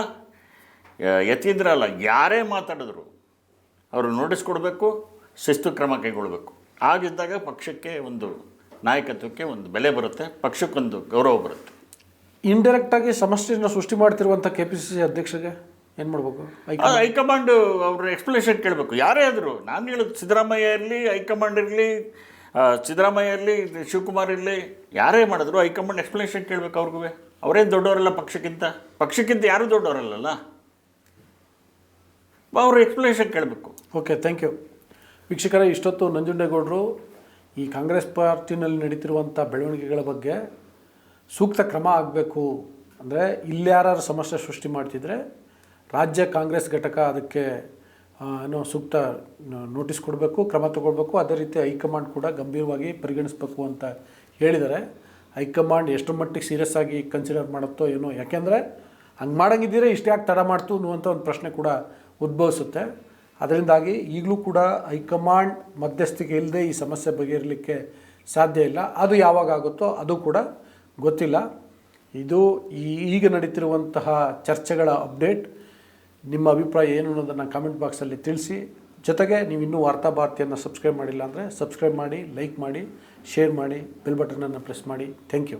ಯತೀಂದ್ರ ಅಲ್ಲ, ಯಾರೇ ಮಾತಾಡಿದ್ರು ಅವರು ನೋಟಿಸ್ ಕೊಡಬೇಕು, ಶಿಸ್ತು ಕ್ರಮ ಕೈಗೊಳ್ಳಬೇಕು. ಆಗಿದ್ದಾಗ ಪಕ್ಷಕ್ಕೆ ಒಂದು ನಾಯಕತ್ವಕ್ಕೆ ಒಂದು ಬೆಲೆ ಬರುತ್ತೆ, ಪಕ್ಷಕ್ಕೊಂದು ಗೌರವ ಬರುತ್ತೆ. ಇಂಡೈರೆಕ್ಟಾಗಿ ಸಮಸ್ಯೆಯನ್ನು ಸೃಷ್ಟಿ ಮಾಡ್ತಿರುವಂಥ KPCC ಅಧ್ಯಕ್ಷರಿಗೆ ಏನು ಮಾಡಬೇಕು? ಹೈಕಮಾಂಡ್ ಅವ್ರ ಎಕ್ಸ್ಪ್ಲನೇಷನ್ ಕೇಳಬೇಕು. ಯಾರೇ ಆದರೂ, ನಾನು ಹೇಳೋದು ಸಿದ್ದರಾಮಯ್ಯ ಇರಲಿ, ಹೈಕಮಾಂಡ್ ಇರಲಿ, ಸಿದ್ದರಾಮಯ್ಯ ಇರಲಿ, ಶಿವಕುಮಾರ್ ಇರಲಿ, ಯಾರೇ ಮಾಡಿದ್ರು ಹೈಕಮಾಂಡ್ ಎಕ್ಸ್ಪ್ಲನೇಷನ್ ಕೇಳಬೇಕು ಅವ್ರಿಗೂ. ಅವರೇನು ದೊಡ್ಡವರಲ್ಲ ಪಕ್ಷಕ್ಕಿಂತ ಯಾರೂ ದೊಡ್ಡವರಲ್ಲ, ಅವರು ಎಕ್ಸ್ಪ್ಲನೇಷನ್ ಕೇಳಬೇಕು. Okay, thank you. ವೀಕ್ಷಕರೇ, ಇಷ್ಟೊತ್ತು ನಂಜುಂಡೇಗೌಡರು ಈ ಕಾಂಗ್ರೆಸ್ ಪಾರ್ಟಿನಲ್ಲಿ ನಡೀತಿರುವಂಥ ಬೆಳವಣಿಗೆಗಳ ಬಗ್ಗೆ ಸೂಕ್ತ ಕ್ರಮ ಆಗಬೇಕು ಅಂದರೆ, ಇಲ್ಯಾರು ಸಮಸ್ಯೆ ಸೃಷ್ಟಿ ಮಾಡ್ತಿದ್ರೆ ರಾಜ್ಯ ಕಾಂಗ್ರೆಸ್ ಘಟಕ ಅದಕ್ಕೆ ಸೂಕ್ತ ನೋಟಿಸ್ ಕೊಡಬೇಕು, ಕ್ರಮ ತಗೊಳ್ಬೇಕು. ಅದೇ ರೀತಿ ಹೈಕಮಾಂಡ್ ಕೂಡ ಗಂಭೀರವಾಗಿ ಪರಿಗಣಿಸಬೇಕು ಅಂತ ಹೇಳಿದ್ದಾರೆ. ಹೈಕಮಾಂಡ್ ಎಷ್ಟು ಮಟ್ಟಿಗೆ ಸೀರಿಯಸ್ ಆಗಿ ಕನ್ಸಿಡರ್ ಮಾಡುತ್ತೋ ಏನೋ, ಯಾಕೆಂದರೆ ಹಂಗೆ ಮಾಡೋಂಗಿದ್ದರೆ ಇಷ್ಟೇ ಯಾಕೆ ತಡ ಮಾಡ್ತು ಅನ್ನುವಂಥ ಒಂದು ಪ್ರಶ್ನೆ ಕೂಡ ಉದ್ಭವಿಸುತ್ತೆ. ಅದರಿಂದಾಗಿ ಈಗಲೂ ಕೂಡ ಹೈಕಮಾಂಡ್ ಮಧ್ಯಸ್ಥಿಕೆ ಇಲ್ಲದೆ ಈ ಸಮಸ್ಯೆ ಬಗೆಹರಲಿಕ್ಕೆ ಸಾಧ್ಯ ಇಲ್ಲ. ಅದು ಯಾವಾಗ ಆಗುತ್ತೋ ಅದು ಕೂಡ ಗೊತ್ತಿಲ್ಲ. ಇದು ಈಗ ನಡೀತಿರುವಂತಹ ಚರ್ಚೆಗಳ ಅಪ್ಡೇಟ್. ನಿಮ್ಮ ಅಭಿಪ್ರಾಯ ಏನು ಅನ್ನೋದನ್ನು ಕಾಮೆಂಟ್ ಬಾಕ್ಸಲ್ಲಿ ತಿಳಿಸಿ. ಜೊತೆಗೆ ನೀವು ಇನ್ನೂ ವಾರ್ತಾ ಭಾರತಿಯನ್ನು ಸಬ್ಸ್ಕ್ರೈಬ್ ಮಾಡಿಲ್ಲ ಅಂದರೆ ಸಬ್ಸ್ಕ್ರೈಬ್ ಮಾಡಿ, ಲೈಕ್ ಮಾಡಿ, ಶೇರ್ ಮಾಡಿ, ಬೆಲ್ ಬಟನನ್ನು ಪ್ರೆಸ್ ಮಾಡಿ. Thank you.